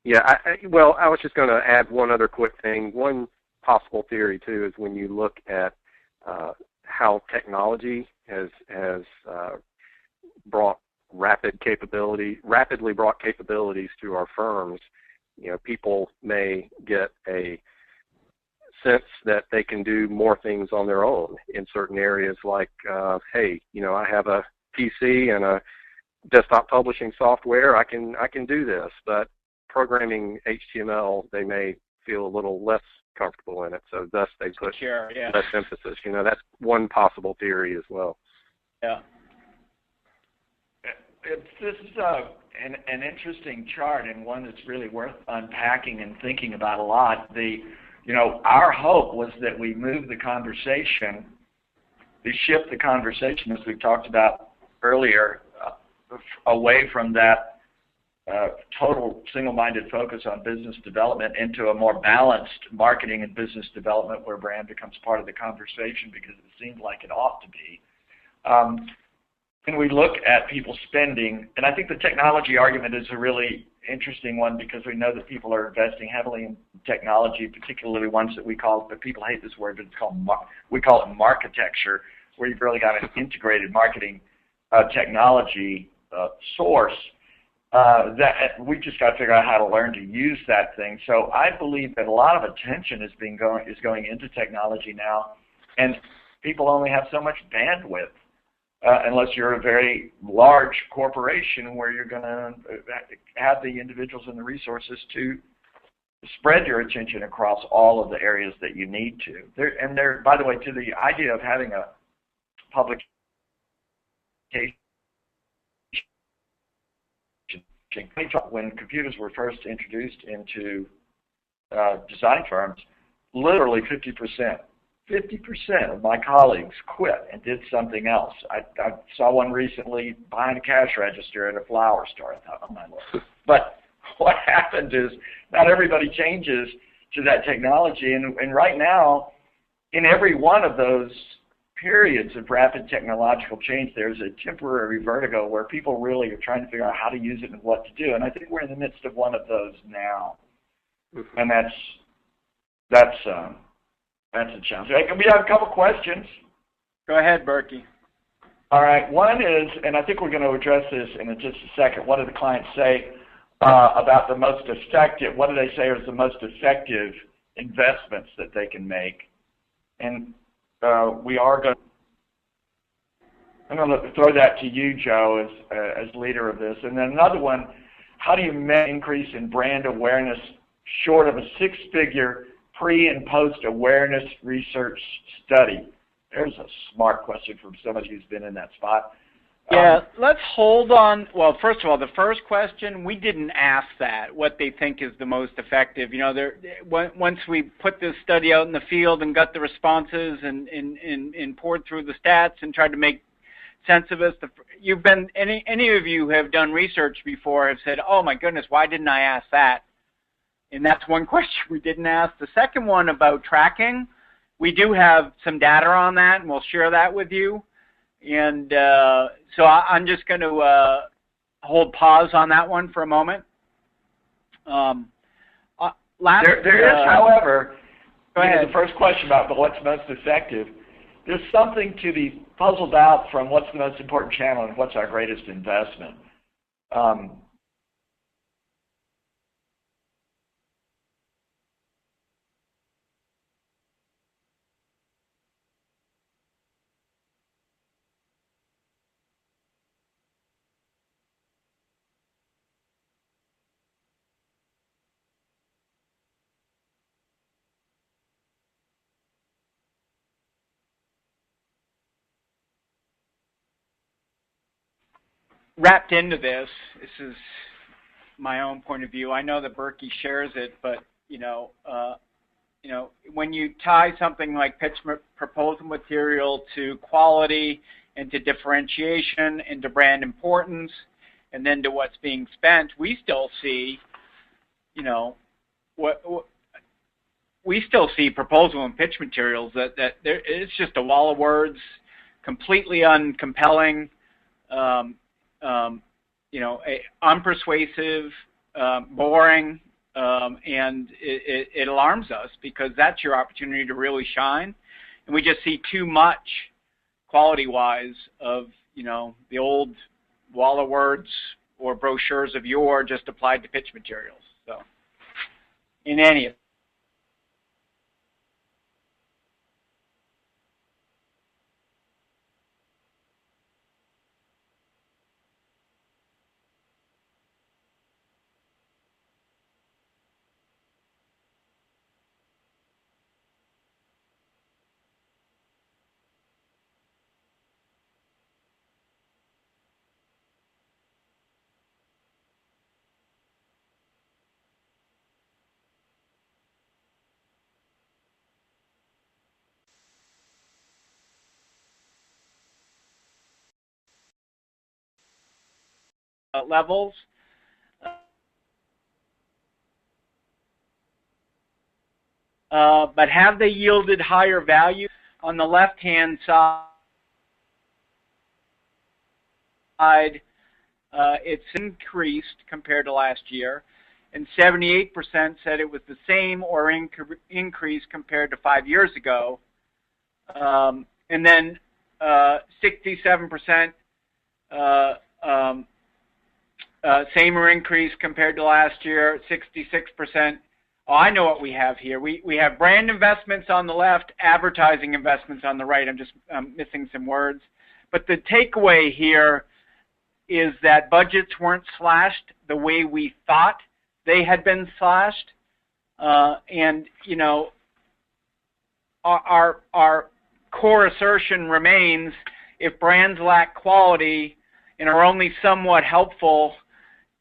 Yeah. I was just going to add one other quick thing. One possible theory, too, is when you look at how technology has rapidly brought capabilities to our firms, people may get a sense that they can do more things on their own in certain areas, like, hey, I have a PC and a desktop publishing software. I can do this, but programming HTML, they may feel a little less comfortable in it, so thus they put less emphasis. That's one possible theory as well. Yeah. This is an interesting chart and one that's really worth unpacking and thinking about a lot. Our hope was that we move the conversation, we shift the conversation, as we talked about earlier, away from that total single-minded focus on business development into a more balanced marketing and business development where brand becomes part of the conversation because it seems like it ought to be. And we look at people spending, and I think the technology argument is a really interesting one because we know that people are investing heavily in technology, particularly ones that we call, but people hate this word, but it's called, we call it marketecture, where you've really got an integrated marketing technology source. That we just got to figure out how to learn to use that thing. So I believe that a lot of attention is going into technology now, and people only have so much bandwidth unless you're a very large corporation where you're going to have the individuals and the resources to spread your attention across all of the areas that you need to. By the way, to the idea of having a publication. When computers were first introduced into design firms, literally 50% of my colleagues quit and did something else. I saw one recently behind a cash register at a flower store. I thought, oh my Lord. But what happened is not everybody changes to that technology, and right now, in every one of those periods of rapid technological change, there's a temporary vertigo where people really are trying to figure out how to use it and what to do. And I think we're in the midst of one of those now, and that's a challenge. We have a couple questions. Go ahead, Berkey. All right. One is, and I think we're going to address this in just a second. What did the clients say about the most effective? What do they say is the most effective investments that they can make? And I'm going to throw that to you, Joe, as leader of this. And then another one, how do you measure increase in brand awareness short of a six-figure pre- and post-awareness research study? There's a smart question from somebody who's been in that spot. Yeah, let's hold on. Well, first of all, the first question, we didn't ask that, what they think is the most effective. Once we put this study out in the field and got the responses and poured through the stats and tried to make sense of this, any of you who have done research before have said, oh my goodness, why didn't I ask that? And that's one question we didn't ask. The second one about tracking, we do have some data on that, and we'll share that with you. And so I'm just going to hold pause on that one for a moment. There is, however, the first question about what's most effective, there's something to be puzzled out from what's the most important channel and what's our greatest investment. Wrapped into this is my own point of view. I know that Berkey shares it, but when you tie something like pitch proposal material to quality and to differentiation and to brand importance, and then to what's being spent, we still see, we still see proposal and pitch materials that it's just a wall of words, completely uncompelling. Unpersuasive, boring, and it alarms us because that's your opportunity to really shine. And we just see too much quality-wise of, the old wall of words or brochures of yore just applied to pitch materials. So, in any event. levels. But have they yielded higher value? On the left-hand side, it's increased compared to last year, and 78% said it was the same or increased compared to 5 years ago. And then 67% same or increased compared to last year, 66%. Oh, I know what we have here. We have brand investments on the left, advertising investments on the right. I'm just missing some words. But the takeaway here is that budgets weren't slashed the way we thought they had been slashed. And, you know, our core assertion remains, if brands lack quality and are only somewhat helpful,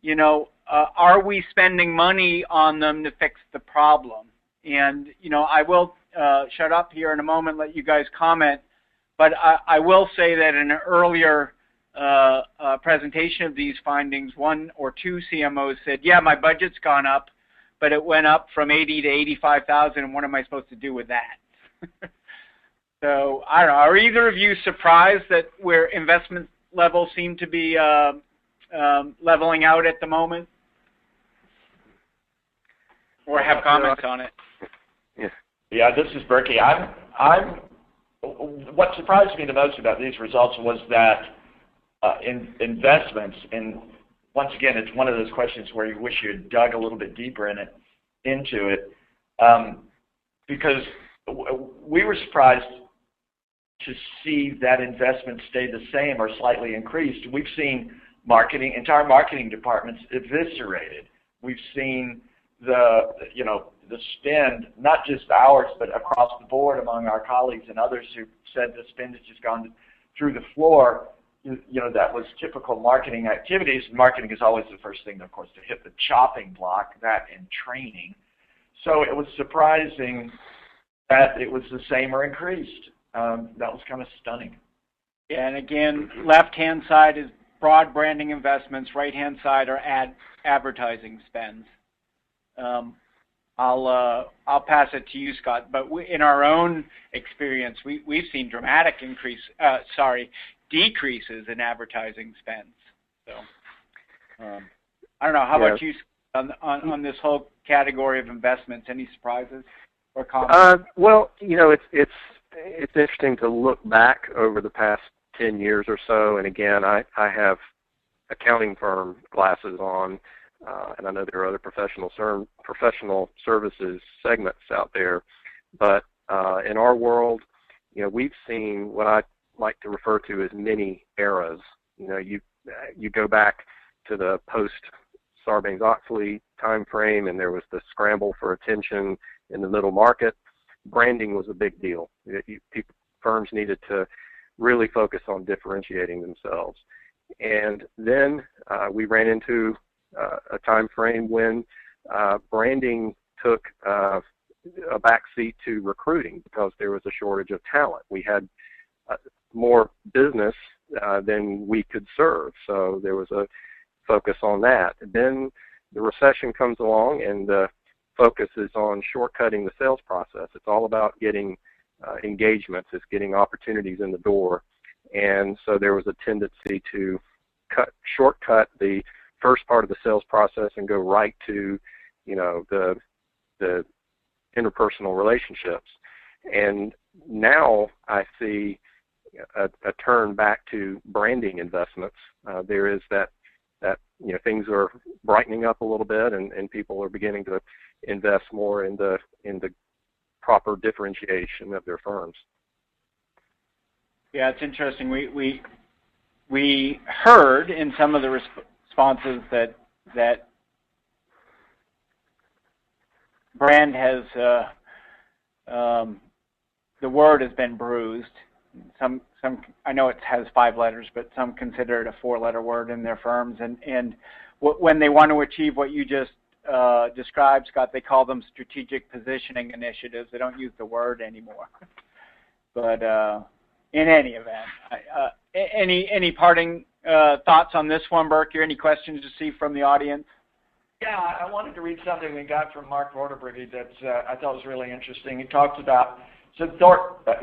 you know, are we spending money on them to fix the problem? And, you know, I will shut up here in a moment, let you guys comment, but I will say that in an earlier presentation of these findings, 1 or 2 CMOs said, yeah, my budget's gone up, but it went up from 80 to 85,000, and what am I supposed to do with that? So, I don't know, are either of you surprised that where investment levels seem to be leveling out at the moment? Or have comments on it? Yeah, this is Berkey. What surprised me the most about these results was that investments, and once again, it's one of those questions where you wish you had dug a little bit deeper into it, because we were surprised to see that investment stay the same or slightly increased. We've seen entire marketing departments eviscerated. We've seen the spend, not just ours, but across the board among our colleagues and others who said the spend has just gone through the floor. You know, that was typical marketing activities. Marketing is always the first thing, of course, to hit the chopping block, that and training. So it was surprising that it was the same or increased. That was kind of stunning. Yeah, and again, left-hand side is broad branding investments. Right-hand side are advertising spends. I'll pass it to you, Scott. But in our own experience, we've seen dramatic decreases in advertising spends. So I don't know. How about you on this whole category of investments? Any surprises or comments? Well, you know, it's interesting to look back over the past 10 years or so. And again, I have accounting firm glasses on. And I know there are other professional services segments out there, but in our world, you know, we've seen what I like to refer to as mini eras. You know, you go back to the post Sarbanes-Oxley time frame, and there was the scramble for attention in the middle market. Branding was a big deal. Firms needed to really focus on differentiating themselves, and then we ran into a time frame when branding took a backseat to recruiting because there was a shortage of talent. We had more business than we could serve, so there was a focus on that. Then the recession comes along, and the focus is on shortcutting the sales process. It's all about getting engagements. It's getting opportunities in the door, and so there was a tendency to shortcut the first part of the sales process and go right to, you know, the interpersonal relationships. And now I see a turn back to branding investments. There is that you know, things are brightening up a little bit, and people are beginning to invest more in the proper differentiation of their firms. Yeah, it's interesting. We heard in some of the responses that brand has the word has been bruised. Some I know it has 5 letters, but some consider it a 4-letter word in their firms. And when they want to achieve what you just described, Scott, they call them strategic positioning initiatives. They don't use the word anymore. But in any event, any parting thoughts on this one, Burke? Any questions you see from the audience? Yeah, I wanted to read something we got from Mark Vorderbrugge that I thought was really interesting. He talked about,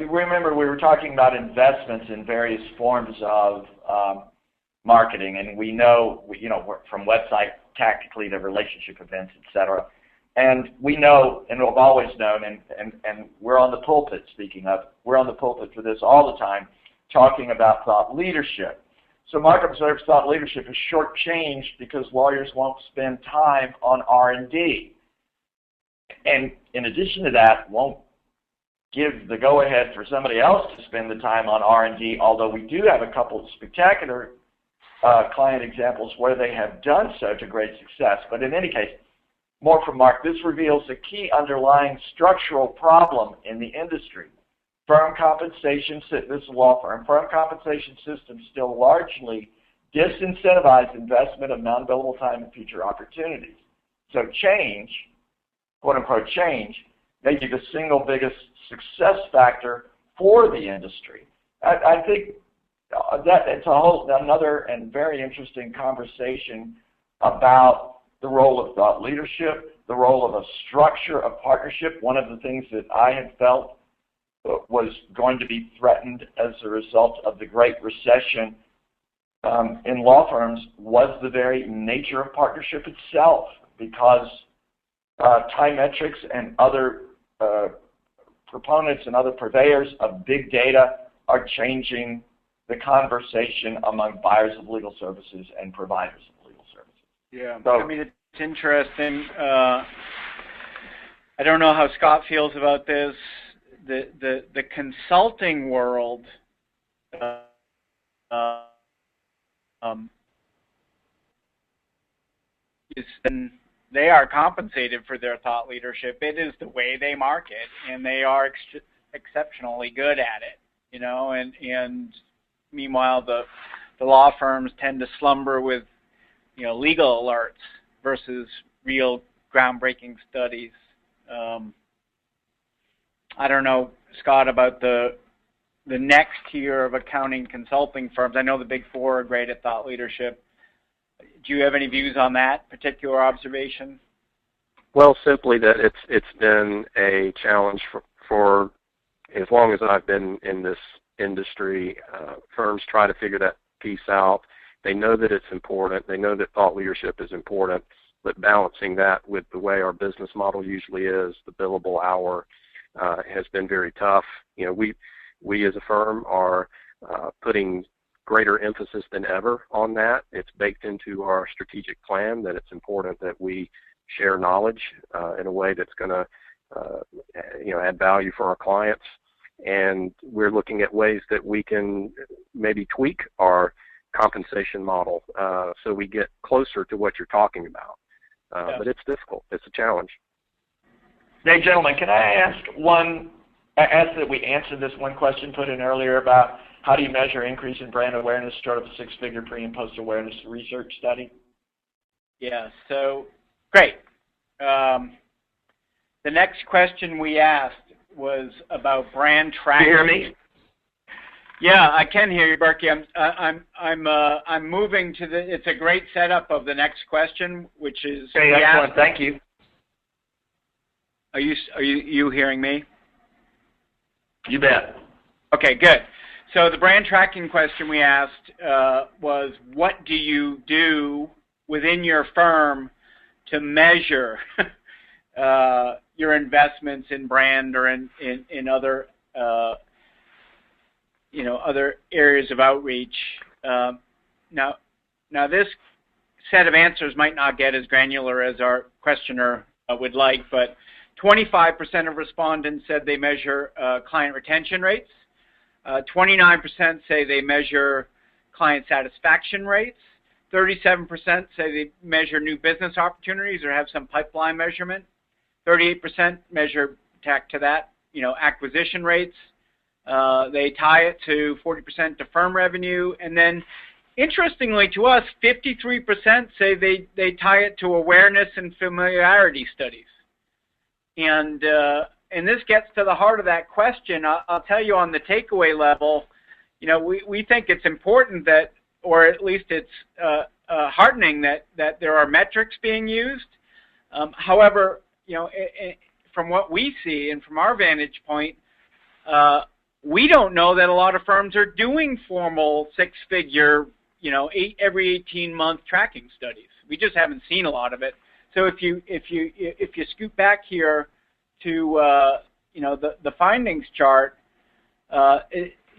remember we were talking about investments in various forms of marketing, and we know from website tactically to relationship events, etc. And we know, and we've always known, and we're on the pulpit, speaking of, we're on the pulpit for this all the time, talking about thought leadership. So Mark observes thought leadership is shortchanged because lawyers won't spend time on R&D. And in addition to that, won't give the go-ahead for somebody else to spend the time on R&D, although we do have a couple of spectacular client examples where they have done so to great success. But in any case, more from Mark, this reveals a key underlying structural problem in the industry. Firm compensation, this is a law firm, firm compensation systems still largely disincentivize investment of non-billable time and future opportunities. So change, quote unquote change, may be the single biggest success factor for the industry. I think that it's another and very interesting conversation about the role of thought leadership, the role of a structure of partnership. One of the things that I had felt was going to be threatened as a result of the Great Recession in law firms was the very nature of partnership itself, because time metrics and other proponents and other purveyors of big data are changing the conversation among buyers of legal services and providers of legal services. Yeah, so, I mean, it's interesting. I don't know how Scott feels about this. The consulting world they are compensated for their thought leadership. It is the way they market, and they are exceptionally good at it. And meanwhile, the law firms tend to slumber with legal alerts versus real groundbreaking studies. I don't know, Scott, about the next tier of accounting consulting firms. I know the Big Four are great at thought leadership. Do you have any views on that particular observation? Well, simply that it's been a challenge for as long as I've been in this industry. Firms try to figure that piece out. They know that it's important. They know that thought leadership is important, but balancing that with the way our business model usually is, the billable hour, has been very tough. We as a firm are putting greater emphasis than ever on that. It's baked into our strategic plan that it's important that we share knowledge in a way that's going to add value for our clients. And we're looking at ways that we can maybe tweak our compensation model so we get closer to what you're talking about. But it's difficult. It's a challenge. Hey, gentlemen, can I ask that we answer this one question put in earlier about how do you measure increase in brand awareness short of a six-figure pre- and post-awareness research study? Yeah, so great. The next question we asked was about brand tracking. Can you hear me? Yeah, I can hear you, Berkey. I'm moving to the. It's a great setup of the next question, which is. Okay, excellent. Thank you. Are you hearing me? You bet. Okay, good. So the brand tracking question we asked was, what do you do within your firm to measure your investments in brand or in other other areas of outreach? Now this set of answers might not get as granular as our questioner would like, but 25% of respondents said they measure client retention rates. 29% say they measure client satisfaction rates. 37% say they measure new business opportunities or have some pipeline measurement. 38% measure, tack to that, acquisition rates. They tie it to 40% to firm revenue. And then, interestingly to us, 53% say they tie it to awareness and familiarity studies. And this gets to the heart of that question. I'll tell you on the takeaway level, we think it's important that or at least it's heartening that there are metrics being used. However, from what we see and from our vantage point, we don't know that a lot of firms are doing formal six-figure, every 18-month tracking studies. We just haven't seen a lot of it. So if you scoot back here to the findings chart,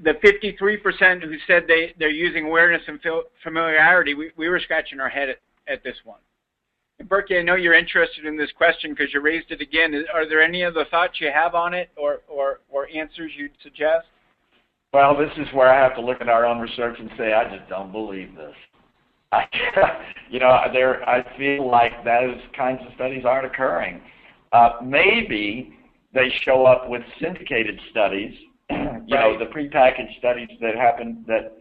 the 53% who said they're using awareness and familiarity, we were scratching our head at this one. And Berkey, I know you're interested in this question because you raised it again. Are there any other thoughts you have on it or answers you'd suggest? Well, this is where I have to look at our own research and say, I just don't believe this. I feel like those kinds of studies aren't occurring. Maybe they show up with syndicated studies, right. The prepackaged studies that happen that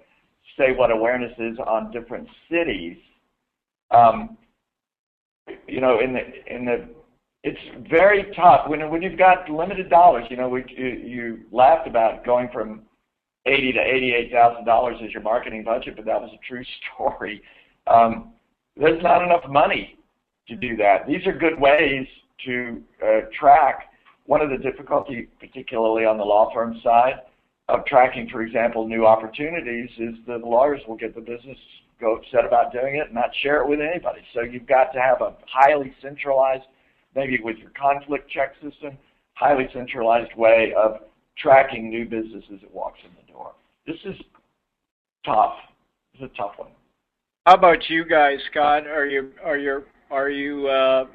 say what awareness is on different cities. It's very tough when you've got limited dollars. You laughed about going from $80,000 to $88,000 as your marketing budget, but that was a true story. There's not enough money to do that. These are good ways to track. One of the difficulty, particularly on the law firm side, of tracking, for example, new opportunities is that the lawyers will get the business, go upset about doing it, and not share it with anybody. So you've got to have a highly centralized, maybe with your conflict check system, highly centralized way of tracking new business as it walks in the door. This is tough. It's a tough one. How about you guys, Scott? Are you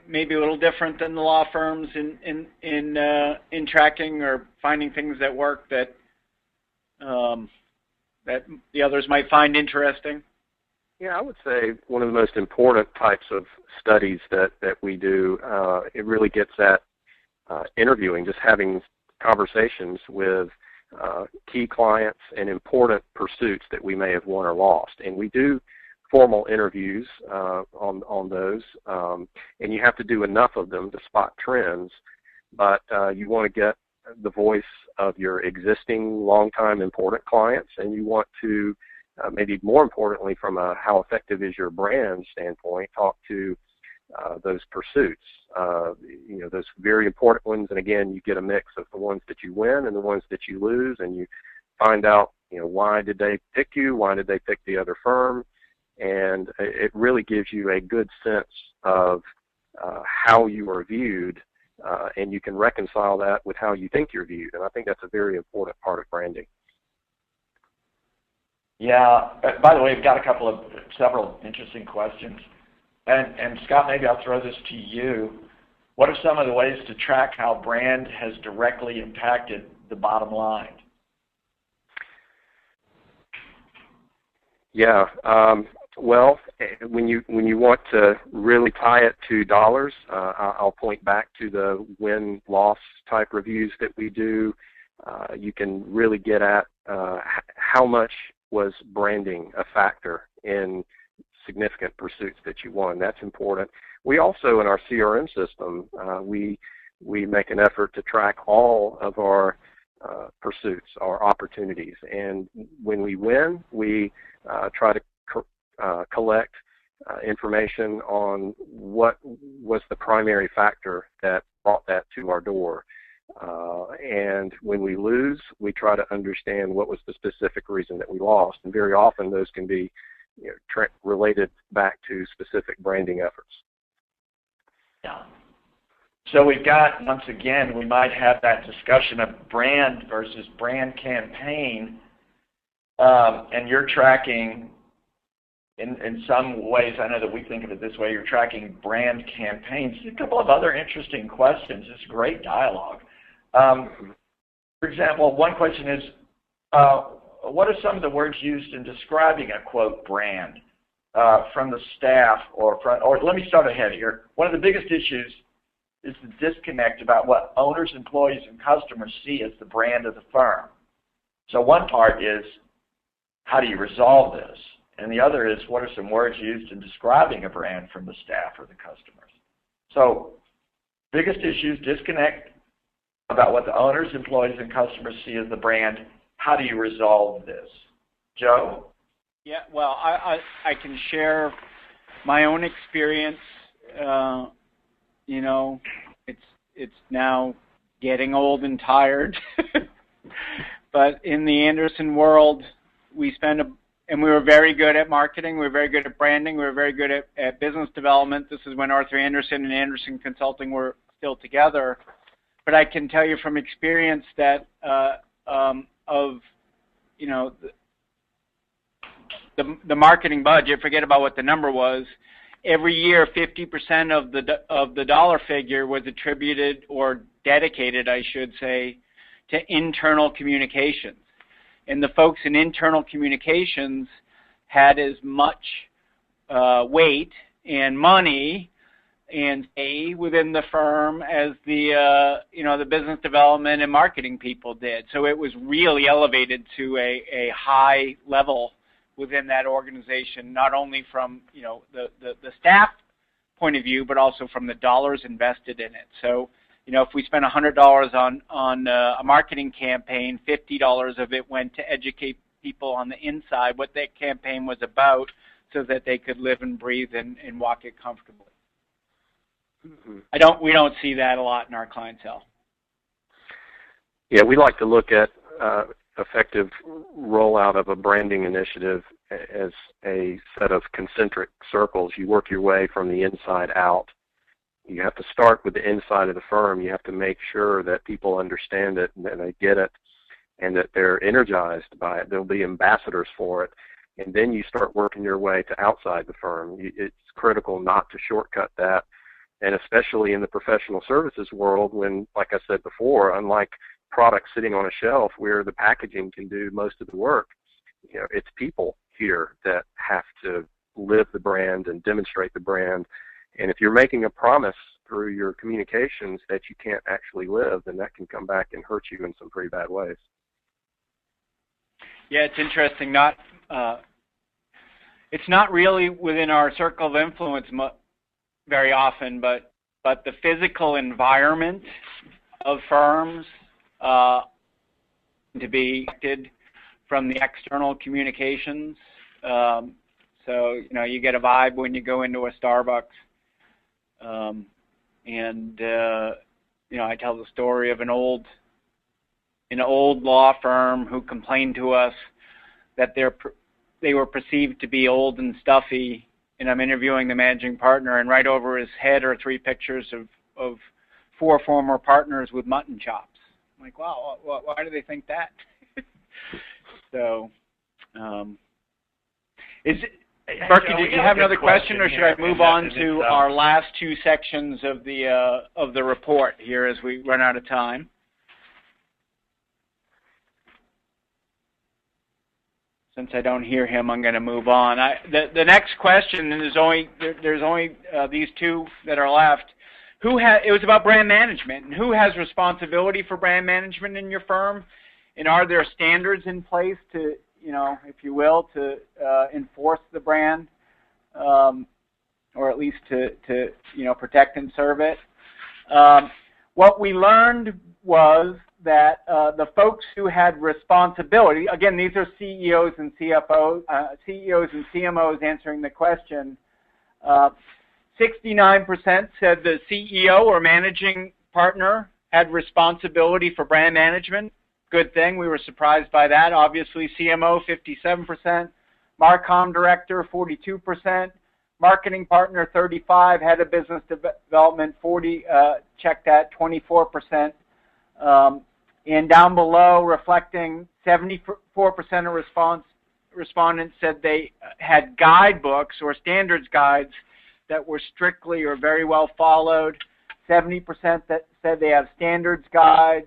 maybe a little different than the law firms in tracking or finding things that work that that the others might find interesting? Yeah, I would say one of the most important types of studies that we do, it really gets at interviewing, just having conversations with key clients and important pursuits that we may have won or lost. And we do formal interviews on those, and you have to do enough of them to spot trends, but you want to get the voice of your existing long-time important clients, and you want to maybe more importantly from a how effective is your brand standpoint, talk to those pursuits, those very important ones. And again, you get a mix of the ones that you win and the ones that you lose, and you find out, why did they pick you? Why did they pick the other firm? And it really gives you a good sense of how you are viewed, and you can reconcile that with how you think you're viewed. And I think that's a very important part of branding. Yeah. By the way, we've got several interesting questions. And Scott, maybe I'll throw this to you. What are some of the ways to track how brand has directly impacted the bottom line? Yeah. Well, when you want to really tie it to dollars, I'll point back to the win-loss type reviews that we do. You can really get at how much was branding a factor in significant pursuits that you won. That's important. We also, in our CRM system, we make an effort to track all of our pursuits, our opportunities. And when we win, we try to collect information on what was the primary factor that brought that to our door. And when we lose, we try to understand what was the specific reason that we lost. And very often those can be related back to specific branding efforts. Yeah. So we've got, once again, we might have that discussion of brand versus brand campaign, and you're tracking, in some ways, I know that we think of it this way, you're tracking brand campaigns. A couple of other interesting questions. It's great dialogue. For example, one question is, what are some of the words used in describing a, quote, brand from the staff or let me start ahead here. One of the biggest issues is the disconnect about what owners, employees, and customers see as the brand of the firm. So one part is, how do you resolve this? And the other is, what are some words used in describing a brand from the staff or the customers? So biggest issues, disconnect about what the owners, employees, and customers see as the brand. How do you resolve this? Joe? Yeah, well, I can share my own experience. You know, it's now getting old and tired. But in the Anderson world, and we were very good at marketing, we were very good at branding, we were very good at business development. This is when Arthur Anderson and Anderson Consulting were still together. But I can tell you from experience that the marketing budget, forget about what the number was, every year 50% of the dollar figure was attributed or dedicated, I should say, to internal communications. And the folks in internal communications had as much weight and money and say within the firm as the business development and marketing people did. So it was really elevated to a high level within that organization, not only from the staff point of view, but also from the dollars invested in it. So if we spent $100 on a marketing campaign, $50 of it went to educate people on the inside what that campaign was about, so that they could live and breathe and walk it comfortably. Mm-hmm. We don't see that a lot in our clientele. Yeah, we like to look at effective rollout of a branding initiative as a set of concentric circles. You work your way from the inside out. You have to start with the inside of the firm. You have to make sure that people understand it and that they get it and that they're energized by it. There'll be ambassadors for it. And then you start working your way to outside the firm. It's critical not to shortcut that. And especially in the professional services world when, like I said before, unlike products sitting on a shelf where the packaging can do most of the work, it's people here that have to live the brand and demonstrate the brand. And if you're making a promise through your communications that you can't actually live, then that can come back and hurt you in some pretty bad ways. Yeah, it's interesting. It's not really within our circle of influence very often, but the physical environment of firms to be affected from the external communications. So you get a vibe when you go into a Starbucks. I tell the story of an old law firm who complained to us that they were perceived to be old and stuffy, and I'm interviewing the managing partner, and right over his head are 3 pictures of 4 former partners with mutton chops. I'm like, wow, why do they think that? So, Berkey, did you have another question, or should I move on to our last 2 sections of the report here as we run out of time? Since I don't hear him, I'm going to move on. The next question, and there's only these 2 that are left. It was about brand management, and who has responsibility for brand management in your firm, and are there standards in place to, if you will, to enforce the brand, or at least to protect and serve it? What we learned was that the folks who had responsibility, again, these are CEOs and CFOs, CEOs and CMOs answering the question. 69% said the CEO or managing partner had responsibility for brand management. Good thing. We were surprised by that. Obviously, CMO, 57%. Marcom director, 42%. Marketing partner, 35%. Head of business development, 40%. Checked that, 24%. And down below, reflecting 74% of respondents said they had guidebooks or standards guides that were strictly or very well followed. 70% that said they have standards guides.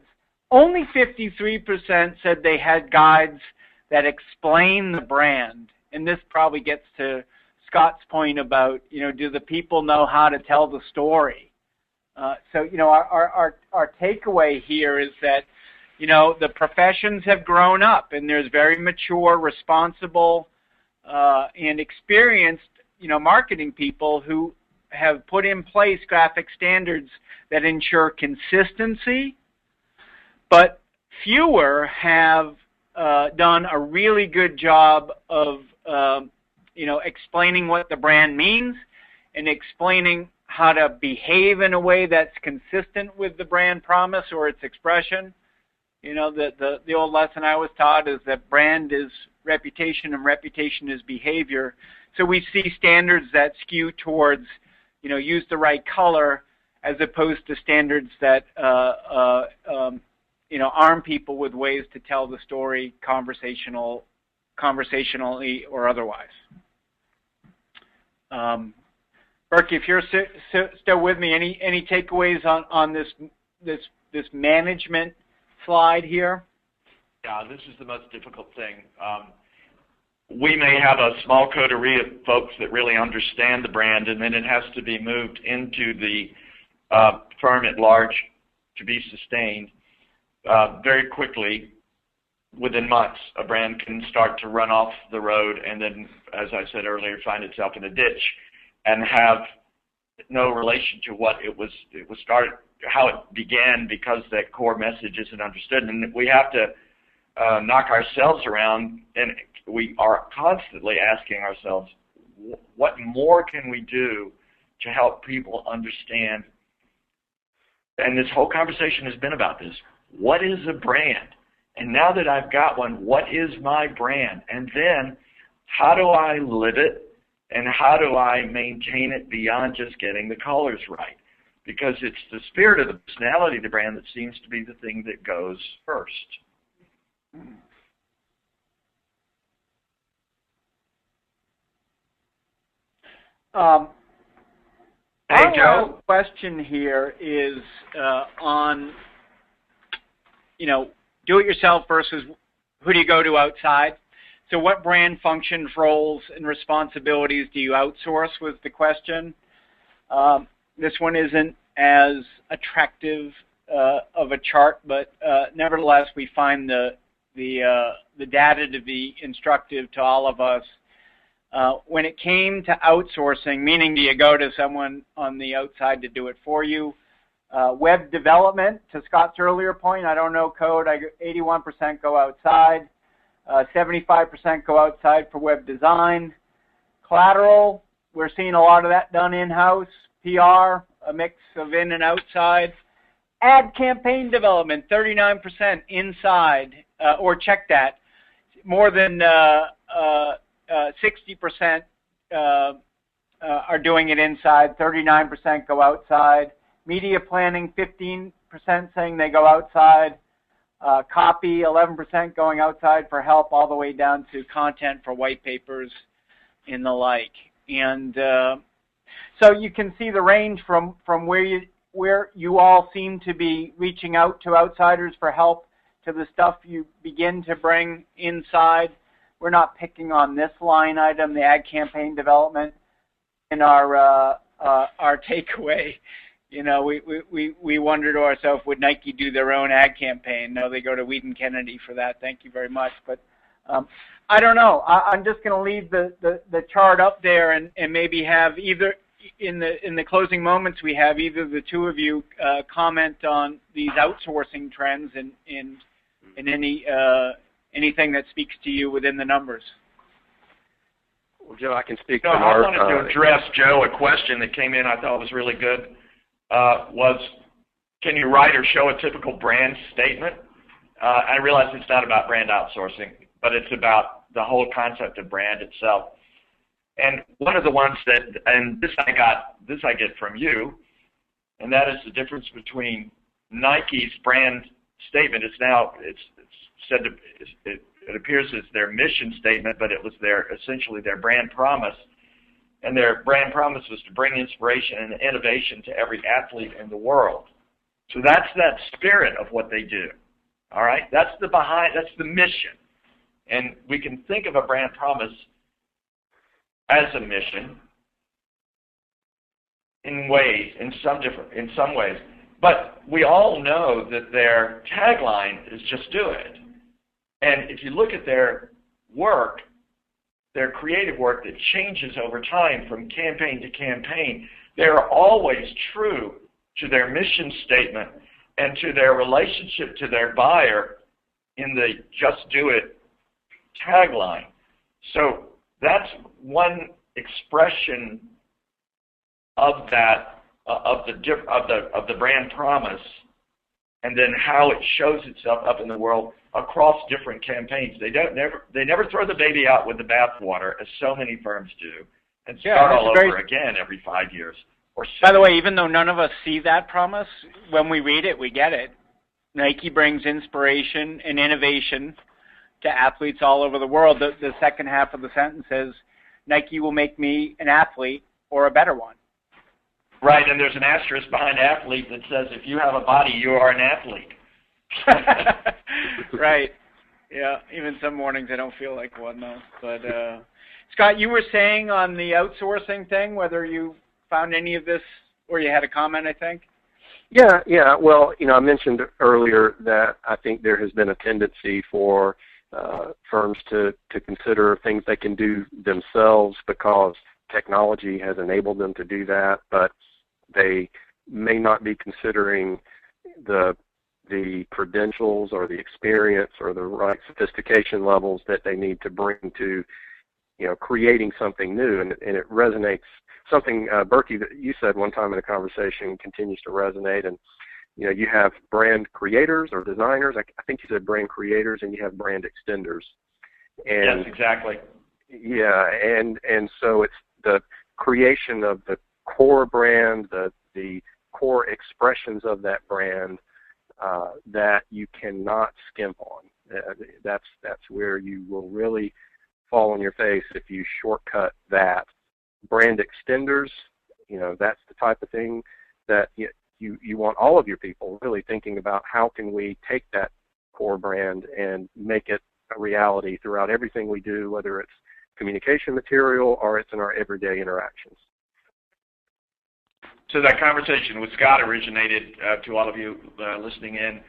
Only 53% said they had guides that explain the brand. And this probably gets to Scott's point about, do the people know how to tell the story? So our takeaway here is that, the professions have grown up, and there's very mature, responsible, and experienced, marketing people who have put in place graphic standards that ensure consistency, but fewer have done a really good job of explaining what the brand means and explaining how to behave in a way that's consistent with the brand promise or its expression. The old lesson I was taught is that brand is reputation and reputation is behavior. So we see standards that skew towards, use the right color, as opposed to standards that arm people with ways to tell the story conversationally or otherwise. Burke, if you're still with me, any takeaways on this management slide here? Yeah, this is the most difficult thing. We may have a small coterie of folks that really understand the brand, and then it has to be moved into the firm at large to be sustained very quickly. Within months, a brand can start to run off the road and then, as I said earlier, find itself in a ditch and have no relation to what it was started, how it began, because that core message isn't understood. And we have to knock ourselves around, and we are constantly asking ourselves, what more can we do to help people understand? And this whole conversation has been about this. What is a brand? And now that I've got one, what is my brand? And then how do I live it? And how do I maintain it beyond just getting the colors right? Because it's the spirit of the personality of the brand that seems to be the thing that goes first. Hey, Joe. Our question here is on, do-it-yourself versus who do you go to outside? So what brand functions, roles, and responsibilities do you outsource was the question. This one isn't as attractive of a chart, but nevertheless we find the data to be instructive to all of us. When it came to outsourcing, meaning do you go to someone on the outside to do it for you? Web development, to Scott's earlier point, I don't know code, 81% go outside, 75% go outside for web design. Collateral, we're seeing a lot of that done in-house. PR, a mix of in and outside. Ad campaign development, 39% inside, or check that. More than 60% are doing it inside, 39% go outside. Media planning, 15% saying they go outside. Copy, 11% going outside for help, all the way down to content for white papers and the like. And so you can see the range from where you all seem to be reaching out to outsiders for help to the stuff you begin to bring inside. We're not picking on this line item, the ad campaign development, in our takeaway. We wonder to ourselves, would Nike do their own ad campaign? No, they go to Weed and Kennedy for that. Thank you very much. But I don't know. I'm just going to leave the chart up there and maybe have either in the closing moments we have either the two of you comment on these outsourcing trends and anything that speaks to you within the numbers. Well, Joe, I can speak No, from I our wanted to address, Joe, a question that came in I thought was really good. Was, can you write or show a typical brand statement? I realize it's not about brand outsourcing, but it's about the whole concept of brand itself. And one of the ones that, and this I get from you, and that is the difference between Nike's brand statement. It's said to, it appears as their mission statement, but it was essentially their brand promise. And their brand promise was to bring inspiration and innovation to every athlete in the world. So that's that spirit of what they do. All right? That's the mission. And we can think of a brand promise as a mission in some ways. But we all know that their tagline is just do it. And if you look at their work, their creative work that changes over time from campaign to campaign, they're always true to their mission statement and to their relationship to their buyer in the just do it tagline. So that's one expression of that of the brand promise, and then how it shows itself up in the world across different campaigns. They never throw the baby out with the bathwater, as so many firms do, and start all over again every 5 years or so. By the way, even though none of us see that promise, when we read it, we get it. Nike brings inspiration and innovation to athletes all over the world. The second half of the sentence says, Nike will make me an athlete or a better one. Right, and there's an asterisk behind athlete that says, if you have a body, you are an athlete. Right. Yeah, even some mornings I don't feel like one, though. But, Scott, you were saying on the outsourcing thing, whether you found any of this, or you had a comment, I think? Yeah. Well, I mentioned earlier that I think there has been a tendency for firms to consider things they can do themselves because technology has enabled them to do that, but they may not be considering the credentials or the experience or the right sophistication levels that they need to bring to, creating something new. And it resonates. Something, Berkey, that you said one time in a conversation continues to resonate. And, you have brand creators or designers. I think you said brand creators, and you have brand extenders. And, yes, exactly. Yeah, and so it's the creation of the core brand, the core expressions of that brand that you cannot skimp on. That's where you will really fall on your face if you shortcut that. Brand extenders, that's the type of thing that you want all of your people really thinking about. How can we take that core brand and make it a reality throughout everything we do, whether it's communication material or it's in our everyday interactions. So that conversation with Scott originated, to all of you listening in,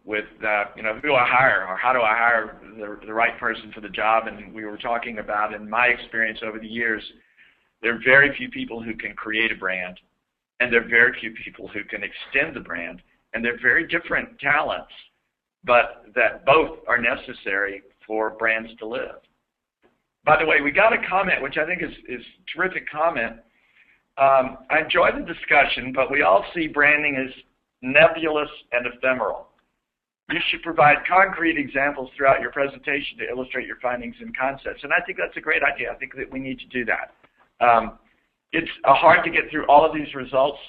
with who do I hire, or how do I hire the right person for the job? And we were talking about, in my experience over the years, there are very few people who can create a brand, and there are very few people who can extend the brand, and they're very different talents, but that both are necessary for brands to live. By the way, we got a comment, which I think is a terrific comment. I enjoy the discussion, but we all see branding as nebulous and ephemeral. You should provide concrete examples throughout your presentation to illustrate your findings and concepts. And I think that's a great idea. I think that we need to do that. It's hard to get through all of these results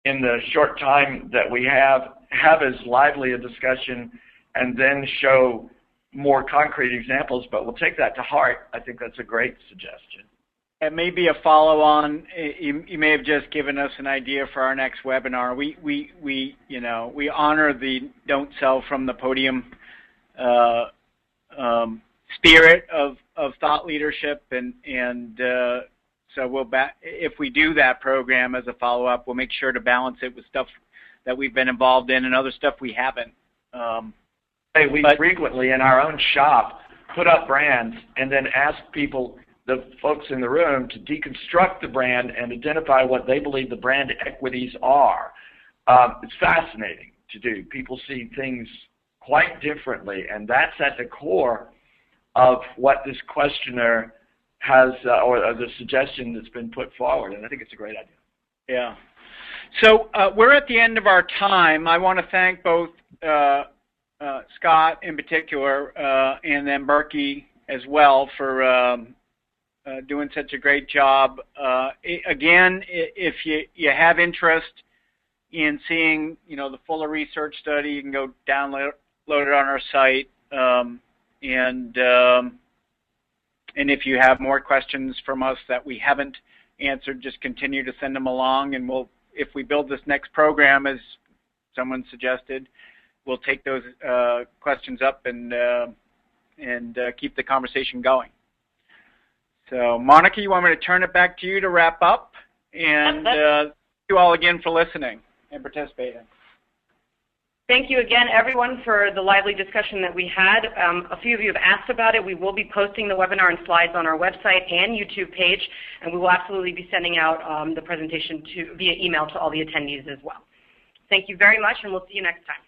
in the short time that we have as lively a discussion, and then show more concrete examples, but we'll take that to heart. I think that's a great suggestion. And maybe a follow-on. You may have just given us an idea for our next webinar. We honor the "Don't Sell from the Podium" spirit of thought leadership, and so if we do that program as a follow-up, we'll make sure to balance it with stuff that we've been involved in and other stuff we haven't. We frequently in our own shop put up brands and then ask people, the folks in the room, to deconstruct the brand and identify what they believe the brand equities are. It's fascinating to do. People see things quite differently, and that's at the core of what this questionnaire has, or the suggestion that's been put forward, and I think it's a great idea. Yeah. So we're at the end of our time. I want to thank both Scott in particular, and then Berkey as well, for doing such a great job. Again, if you have interest in seeing the fuller research study, you can go download it on our site. And if you have more questions from us that we haven't answered, just continue to send them along, and if we build this next program, as someone suggested, we'll take those questions up and keep the conversation going. So, Monica, you want me to turn it back to you to wrap up? And thank you all again for listening and participating. Thank you again, everyone, for the lively discussion that we had. A few of you have asked about it. We will be posting the webinar and slides on our website and YouTube page, and we will absolutely be sending out the presentation via email to all the attendees as well. Thank you very much, and we'll see you next time.